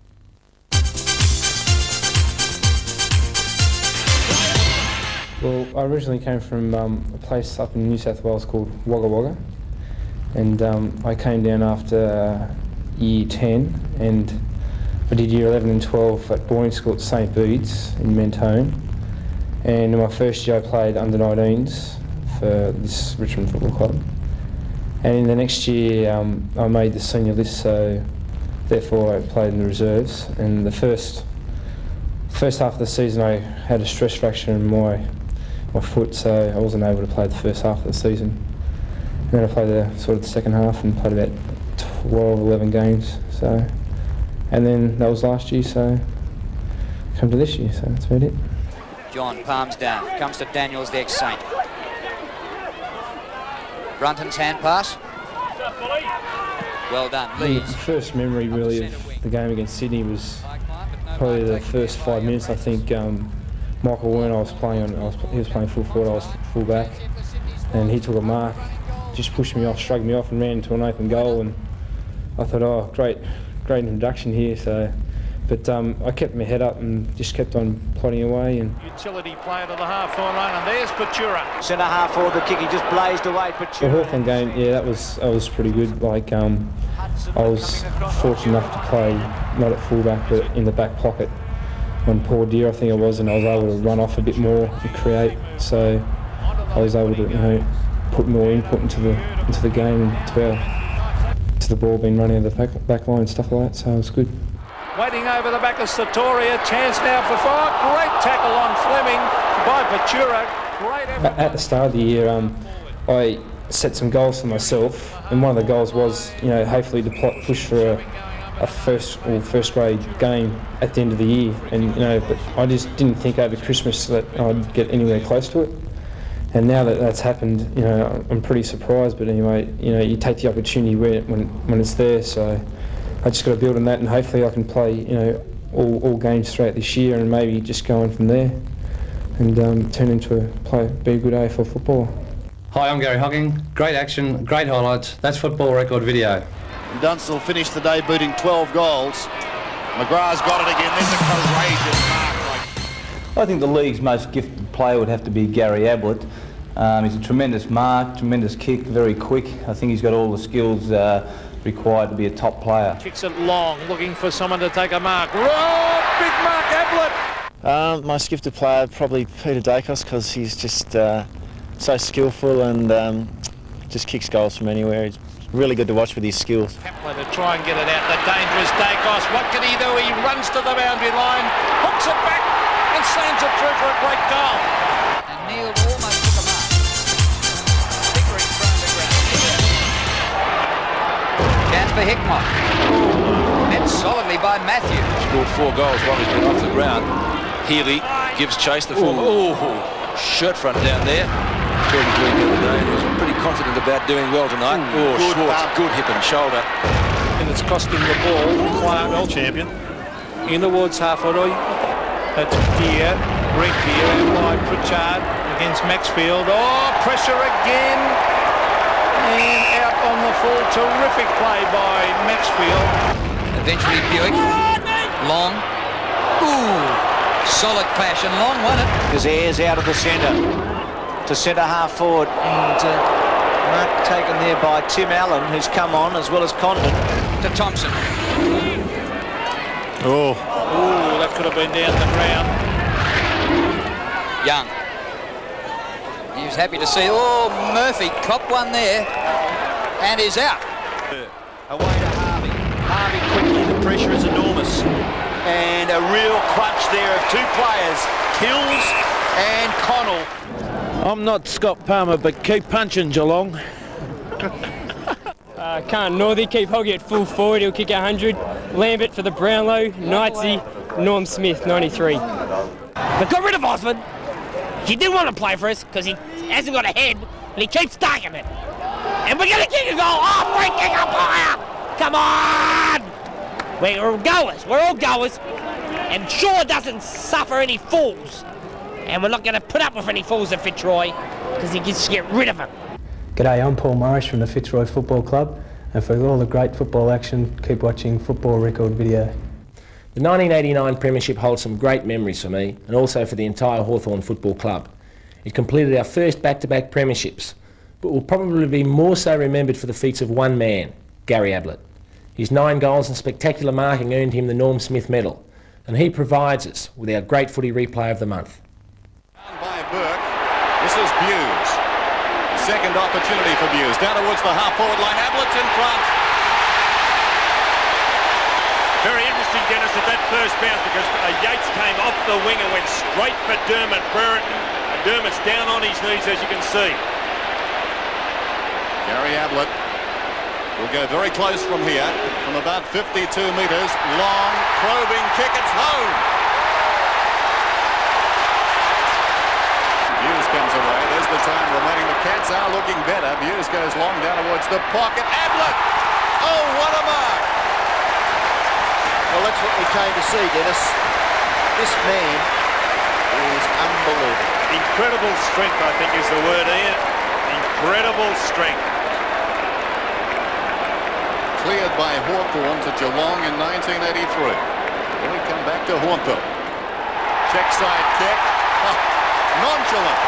Well, I originally came from a place up in New South Wales called Wagga Wagga, and I came down after year 10 and I did year 11 and 12 at boarding school at St Bede's in Mentone, and in my first year I played under 19s for this Richmond Football Club, and in the next year I made the senior list, so therefore I played in the reserves, and the first half of the season I had a stress fracture in my foot, so I wasn't able to play the first half of the season. And then I played the second half and played about 12, 11 games. So, and then that was last year, so come to this year, so that's about it. John palms down, comes to Daniels, the ex-Saint. Brunton's hand pass. Well done, Leeds. The first memory really of the game against Sydney was probably the first 5 minutes. I think Michael Warren, he was playing full forward, I was full back, and he took a mark, just pushed me off, shrugged me off and ran into an open goal, and I thought, oh, great introduction here. So, but I kept my head up and just kept on plodding away. And utility player to the Hawthorn line, and there's Batura. Centre half forward, the kick, he just blazed away. Batura. The Hawthorn game, yeah, that was pretty good. Like I was fortunate enough to play not at fullback but in the back pocket on Paul Deere, I think it was, and I was able to run off a bit more and create. So I was able to, put more input into the game and to the ball being running out of the back line and stuff like that. So it was good. Waiting over the back of Sartori, a chance now for 5. Great tackle on Fleming by Batura. Great effort. At the start of the year, I set some goals for myself, and one of the goals was, hopefully to push for a first grade game at the end of the year. And but I just didn't think over Christmas that I'd get anywhere close to it. And now that that's happened, I'm pretty surprised. But anyway, you take the opportunity when it's there. So I just got to build on that, and hopefully I can play, all games throughout this year, and maybe just go on from there and turn into be a good AFL footballer. Hi, I'm Gary Hogging. Great action, great highlights. That's Football Record Video. Dunstall finished the day booting 12 goals. McGrath's got it again. There's a courageous mark. I think the league's most gifted player would have to be Gary Ablett. He's a tremendous mark, tremendous kick, very quick. I think he's got all the skills required to be a top player. Kicks it long, looking for someone to take a mark. Oh, big mark, Ablett! Most gifted player, probably Peter Dacos, because he's just so skillful and just kicks goals from anywhere. He's really good to watch with his skills. Kaplan to try and get it out. The dangerous Dacos. What can he do? He runs to the boundary line, hooks it back and slams it through for a great goal. And Neil almost took a mark. Pickering thrown to ground. Chance for Hickmott. Met solidly by Matthew. Scored 4 goals while he's been off the ground. Healy gives chase the former. Shirt front down there. Talking to him the other day, and he was pretty confident about doing well tonight. Schwartz, good hip and shoulder. And it's cost him the ball. Clark, world champion. In towards HAWTHORN. That's Deere. Greg Deere out by Pritchard against Maxfield. Oh, pressure again. And out on the full. Terrific play by Maxfield. Eventually Buick. Long. Solid clash, and Long won it. Gazare's out of the centre to centre half forward, and mark taken there by Tim Allen, who's come on, as well as Condon. To Thompson. That could have been down the ground. Young. He was happy to see. Murphy copped one there and is out. Away to Harvey. Harvey quickly, the pressure is enormous. And a real crunch there of 2 players, Hills and Connell. I'm not Scott Palmer, but keep punching, Geelong. Can't Northey, keep Hoggy at full forward, he'll kick 100. Lambert for the Brownlow, Knightsy, Norm Smith, 93. We got rid of Osmond. He didn't want to play for us because he hasn't got a head, and he keeps stacking it. And we're going to kick a goal. Free kick up higher. Come on. We're goers. We're all goers. And Shaw doesn't suffer any fools. And we're not going to put up with any fools at FITZROY because he gets to get rid of them. G'day, I'm Paul Morris from the FITZROY Football Club, and for all the great football action, keep watching Football Record Video. The 1989 Premiership holds some great memories for me, and also for the entire Hawthorn Football Club. It completed our first back-to-back premierships, but will probably be more so remembered for the feats of one man, Gary Ablett. His 9 goals and spectacular marking earned him the Norm Smith Medal, and he provides us with our great footy replay of the month. By Burke, this is Buse. Second opportunity for Buse. Down towards the half-forward line. Ablett's in front. Very interesting, Dennis, at that first bounce, because Yates came off the wing and went straight for Dermot Brereton. Dermot's down on his knees, as you can see. Gary Ablett will go very close from here, from about 52 metres. Long, probing kick, it's home. Buse comes away, there's the time remaining. The Cats are looking better. Buse goes long down towards the pocket. Ablett! Oh, what a mark! Well, that's what we came to see, Dennis. This man is unbelievable. Incredible strength, I think, is the word, Ian. Incredible strength. Cleared by Hawthorn to Geelong in 1983. Then we come back to Hawthorn. Check side kick. Nonchalant.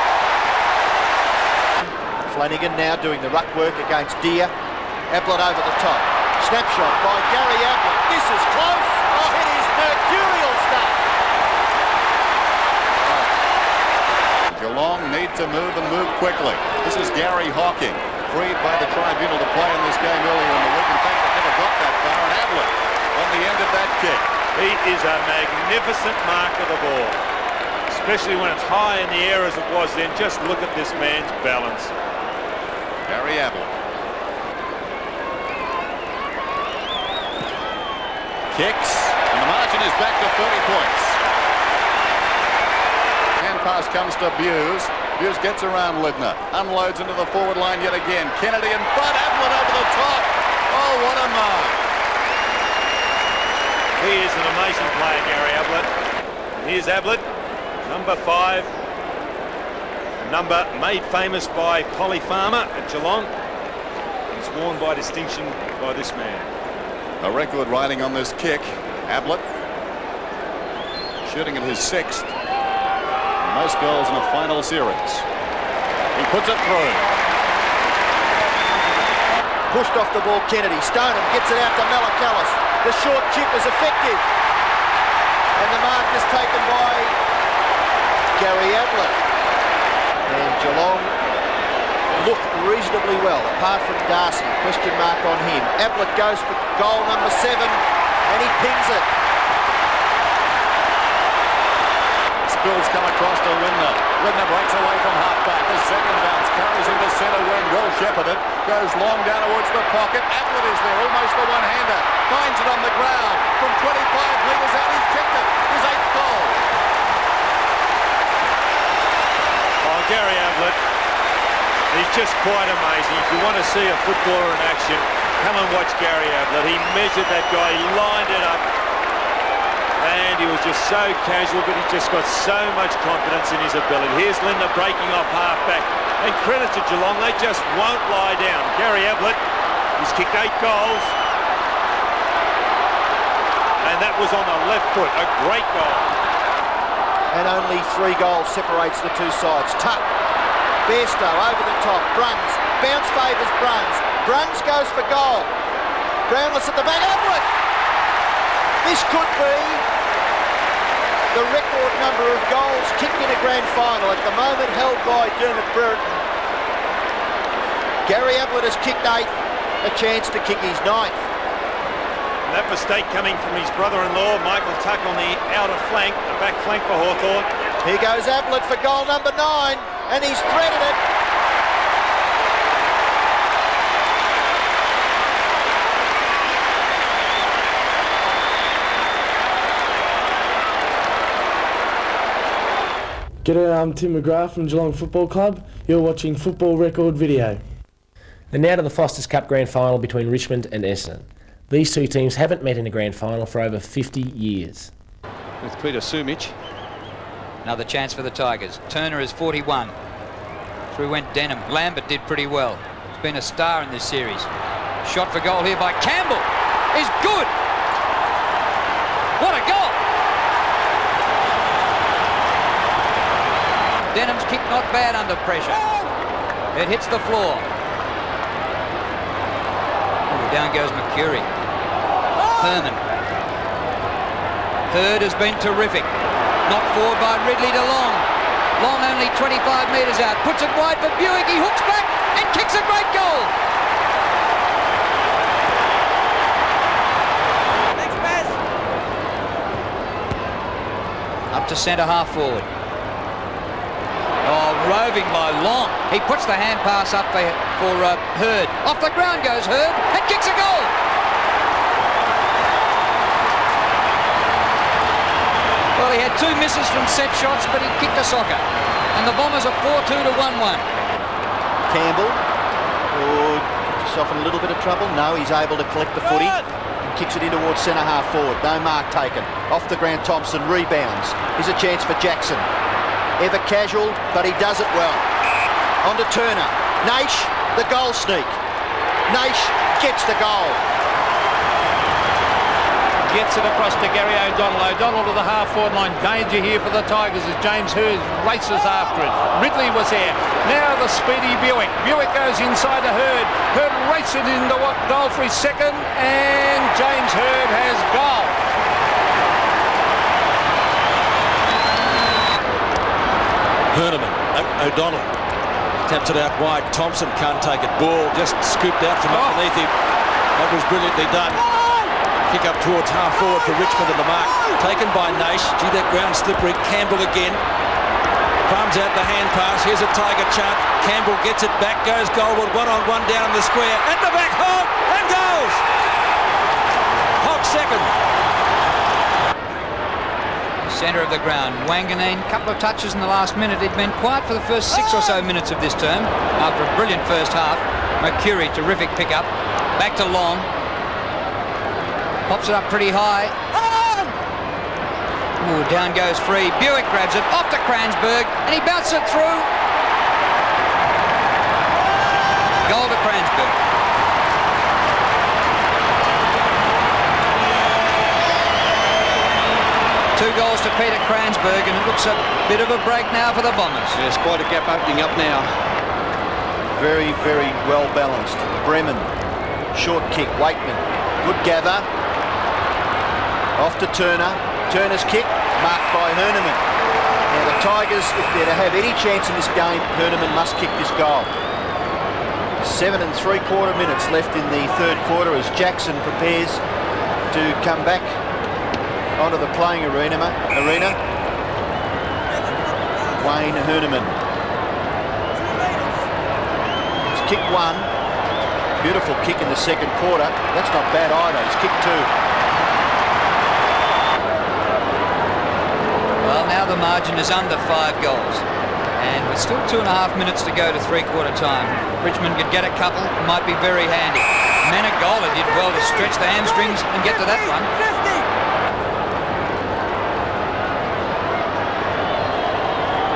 Flanagan now doing the ruck work against Deere. Ablett over the top. Snapshot by Gary Ablett. This is close. Oh, it is mercurial stuff. Geelong need to move and move quickly. This is Gary Hawking, freed by the tribunal to play in this game earlier in the week. In fact, they never got that far. And Ablett on the end of that kick. He is a magnificent mark of the ball, especially when it's high in the air as it was then. Just look at this man's balance. Gary Ablett. Kicks, and the margin is back to 30 points. Hand pass comes to Buse. Buse gets around Lidner, unloads into the forward line yet again. Kennedy in front, Ablett over the top. Oh, what a mark. He is an amazing player, Gary Ablett. Here's Ablett, number 5. Number made famous by Polly Farmer at Geelong. He's worn by distinction by this man. A record riding on this kick. Ablett shooting at his 6th. Most goals in a final series. He puts it through. Pushed off the ball, Kennedy. Stoneham gets it out to Malakalis. The short chip is effective. And the mark is taken by Gary Ablett. And Geelong look reasonably well, apart from Darcy. Question mark on him. Ablett goes for goal number 7, and he pins it. Spills come across to Lindner. Lindner breaks away from half-back. The second bounce carries into centre wing. Well shepherded. Goes long down towards the pocket. Ablett is there, almost the one-hander. Finds it on the ground. From 25 metres out, he's kicked it. His 8th goal. Oh, Gary Ablett, he's just quite amazing. If you want to see a footballer in action, come and watch Gary Ablett. He measured that guy, he lined it up, and he was just so casual, but he just got so much confidence in his ability. Here's Lindner breaking off half-back, and credit to Geelong, they just won't lie down. Gary Ablett, he's kicked 8 goals, and that was on the left foot, a great goal. And only 3 goals separates the two sides. Tuck, Bairstow over the top, Bruns, bounce favours Bruns. Bruns goes for goal. Brownless at the back, Ablett! This could be the record number of goals kicked in a grand final, at the moment held by Dermot Brereton. Gary Ablett has kicked 8, a chance to kick his 9th. And that mistake coming from his brother-in-law, Michael Tuck, on the outer flank, the back flank for Hawthorn. Here goes Ablett for goal number 9, and he's threaded it. G'day, I'm Tim McGrath from Geelong Football Club. You're watching Football Record Video. And now to the Foster's Cup Grand Final between Richmond and Essendon. These two teams haven't met in a Grand Final for over 50 years. With Peter Sumich. Another chance for the Tigers. Turner is 41. Through went Denham. Lambert did pretty well. He's been a star in this series. Shot for goal here by Campbell is good. What a goal! Denham's kick not bad under pressure. It hits the floor. Ooh, down goes McCurry. Herman. Hurd has been terrific. Knocked forward by Ridley to Long. Long only 25 metres out. Puts it wide for Buick. He hooks back and kicks a great goal. Next pass. Up to centre half forward. Oh, roving by Long. He puts the hand pass up for Hurd. Off the ground goes Hurd and kicks a goal. Well, he had 2 misses from set shots, but he kicked a soccer. And the Bombers are 4-2 to 1-1. Campbell, gets himself in a little bit of trouble. No, he's able to collect the footy and kicks it in towards centre half forward. No mark taken. Off the ground, Thompson rebounds. Here's a chance for Jackson. Ever casual, but he does it well. On to Turner. Naish, the goal sneak. Naish gets the goal. Gets it across to Gary O'Donnell. O'Donnell to the half-forward line. Danger here for the Tigers as James Hurd races after it. Ridley was there. Now the speedy Buick. Buick goes inside to Hurd. Hurd races into goal for his second, and James Hurd has goal. Herneman, O'Donnell taps it out wide. Thompson can't take it. Ball just scooped out from underneath him. That was brilliantly done. Kick up towards half forward for Richmond and the mark. Taken by Naish. Gee, that ground slippery. Campbell again. Farms out the hand pass. Here's a Tiger chant. Campbell gets it back. Goes Goldwood 1-on-1 down the square. At the back, Hogg, and goes! Hogg second. Centre of the ground. Wanganeen, couple of touches in the last minute. He'd been quiet for the first 6 or so minutes of this term after a brilliant first half. McCurry, terrific pickup. Back to Long. Pops it up pretty high. Ooh, down goes free. Buick grabs it off to Kransberg and he bounces it through. Goal to Kransberg. Two goals to Peter Kransberg, and it looks a bit of a break now for the Bombers. There's quite a gap opening up now. Very, very well balanced. Bremen, short kick, Wakeman, good gather. Off to Turner. Turner's kick, marked by Herneman. Now the Tigers, if they're to have any chance in this game, Herneman must kick this goal. 7 3/4 minutes left in the third quarter as Jackson prepares to come back onto the playing arena. Wayne Herneman. He's kicked one. Beautiful kick in the second quarter. That's not bad either. He's kicked two. Well, now the margin is under 5 goals. And with still 2.5 minutes to go to three-quarter time. Richmond could get a couple, might be very handy. Menegola did well to stretch the hamstrings and get to that one.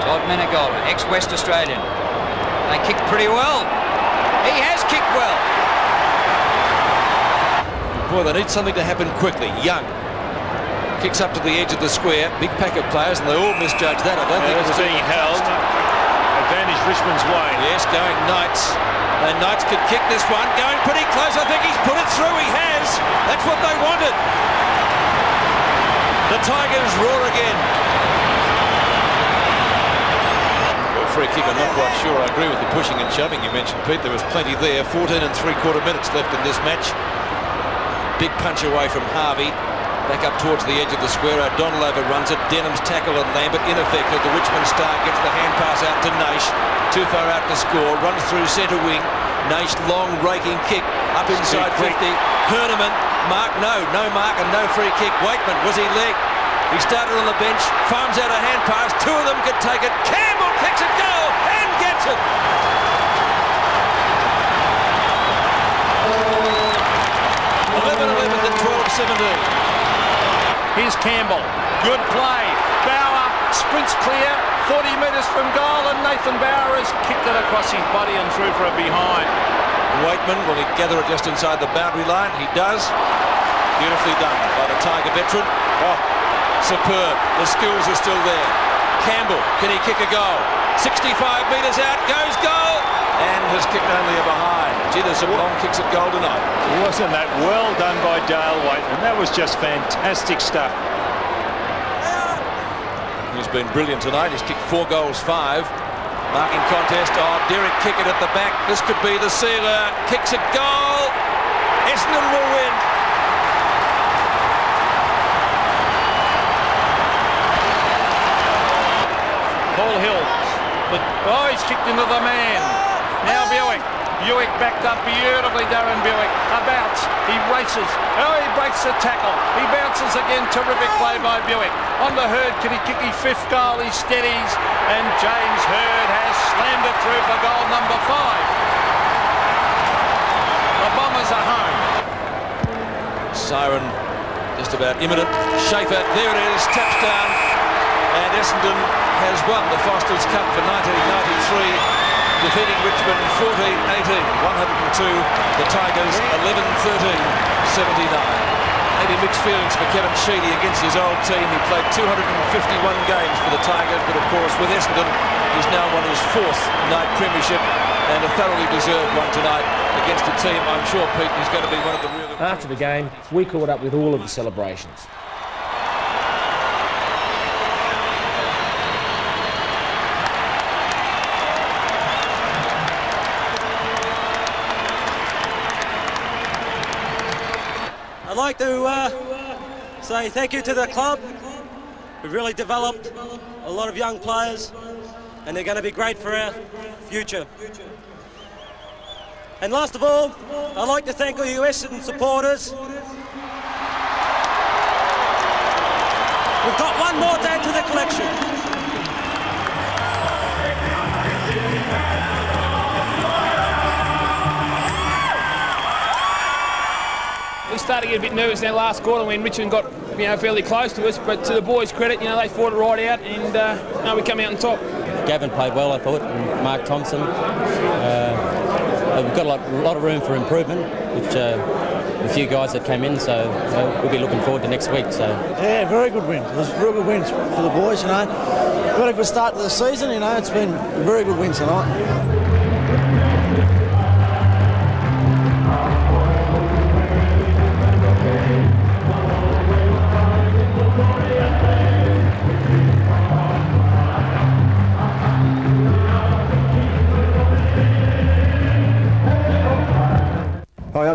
Todd Menegola, ex-West Australian. They kicked pretty well. He has kicked well. Boy, they need something to happen quickly. Young kicks up to the edge of the square. Big pack of players, and they all misjudged that. I don't think it was being held. Advantage Richmond's way. Yes, going Knights. And Knights could kick this one. Going pretty close. I think he's put it through. He has. That's what they wanted. The Tigers roar again. Well, free kick, I'm not quite sure. I agree with the pushing and shoving you mentioned, Pete. There was plenty there. 14 3/4 minutes left in this match. Big punch away from Harvey. Back up towards the edge of the square. O'Donnell overruns it. Denham's tackle on Lambert ineffective. The Richmond star gets the hand pass out to Naish. Too far out to score. Runs through centre wing. Naish long raking kick up inside 50. Herneman. Mark, no mark and no free kick. Waitman, was he leg? He started on the bench. Farms out a hand pass. Two of them could take it. Campbell kicks it goal and gets it. The 12-17. Here's Campbell. Good play. Bauer sprints clear. 40 metres from goal, and Nathan Bauer has kicked it across his body and through for a behind. Waitman, will he gather it just inside the boundary line? He does. Beautifully done by the Tiger veteran. Oh, superb. The skills are still there. Campbell, can he kick a goal? 65 metres out, goes goal, and has kicked only a behind. Gee, there's some long kicks at goal tonight. Wasn't that well done by Dale Waitman? That was just fantastic stuff. He's been brilliant tonight. He's kicked 4 goals, 5. Marking contest. Oh, Derek Kickett at the back. This could be the sealer. Kicks it goal. Essendon will win. Paul Hill. Oh, he's kicked into the man. Now Buick. Buick backed up beautifully, Darren Buick. A bounce. He races. Oh, he breaks the tackle. He bounces again. Terrific play by Buick. On the Hurd, can he kick his 5th goal? He steadies. And James Hurd has slammed it through for goal number 5. The Bombers are home. Siren just about imminent. Schaefer, there it is. Taps down. And Essendon has won the Foster's Cup for 1993. Defeating Richmond 14-18, 102. The Tigers 11-13, 79. Maybe mixed feelings for Kevin Sheedy against his old team. He played 251 games for the Tigers, but of course with Essendon, he's now won his 4th night premiership and a thoroughly deserved one tonight against a team I'm sure, Pete, is going to be one of the real... After the game, we caught up with all of the celebrations. I'd like to say thank you to the club. We've really developed a lot of young players and they're going to be great for our future. And last of all, I'd like to thank all you Essendon supporters. We've got one more to add to the collection. We started to get a bit nervous in that last quarter when Richmond got, fairly close to us. But to the boys' credit, they fought it right out, and we come out on top. Gavin played well, I thought, and Mark Thompson. We've got a lot of room for improvement, which a few guys that came in, so we'll be looking forward to next week. So yeah, very good win. It was real good wins for the boys. We've got a good start to the season. It's been a very good win tonight.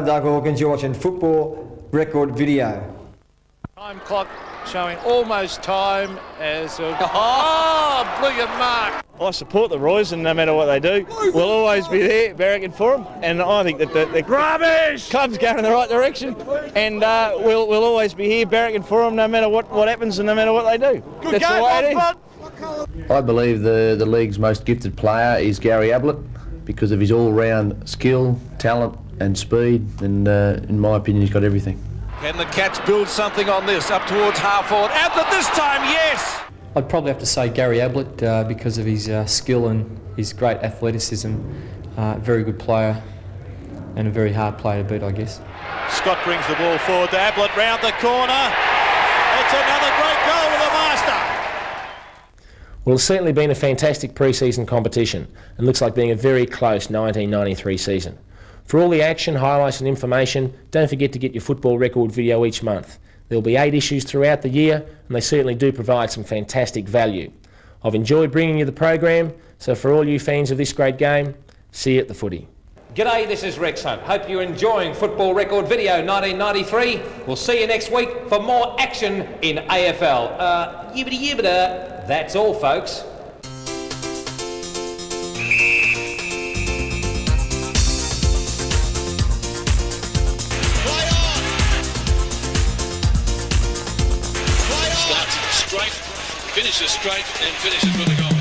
I'm Doug Hawkins. You're watching Football Record Video. Time clock showing almost time as a brilliant mark. I support the Roos, and no matter what they do, we'll always be there barracking for them. And I think that the rubbish club's going in the right direction, and we'll always be here barracking for them, no matter what happens and no matter what they do. Good That's the way it is. I believe the league's most gifted player is Gary Ablett because of his all-round skill, talent and speed, and in my opinion he's got everything. Can the Cats build something on this? Up towards half-forward. Ablett this time, yes! I'd probably have to say Gary Ablett because of his skill and his great athleticism. Very good player and a very hard player to beat, I guess. Scott brings the ball forward to Ablett, round the corner. It's another great goal with the master. Well, it's certainly been a fantastic pre-season competition and looks like being a very close 1993 season. For all the action, highlights and information, don't forget to get your Football Record video each month. There will be 8 issues throughout the year and they certainly do provide some fantastic value. I've enjoyed bringing you the program, so for all you fans of this great game, see you at the footy. G'day, this is Rex Hunt. Hope you're enjoying Football Record Video 1993. We'll see you next week for more action in AFL. Yibbida yibbida, that's all folks. Finishes straight and finishes with a goal.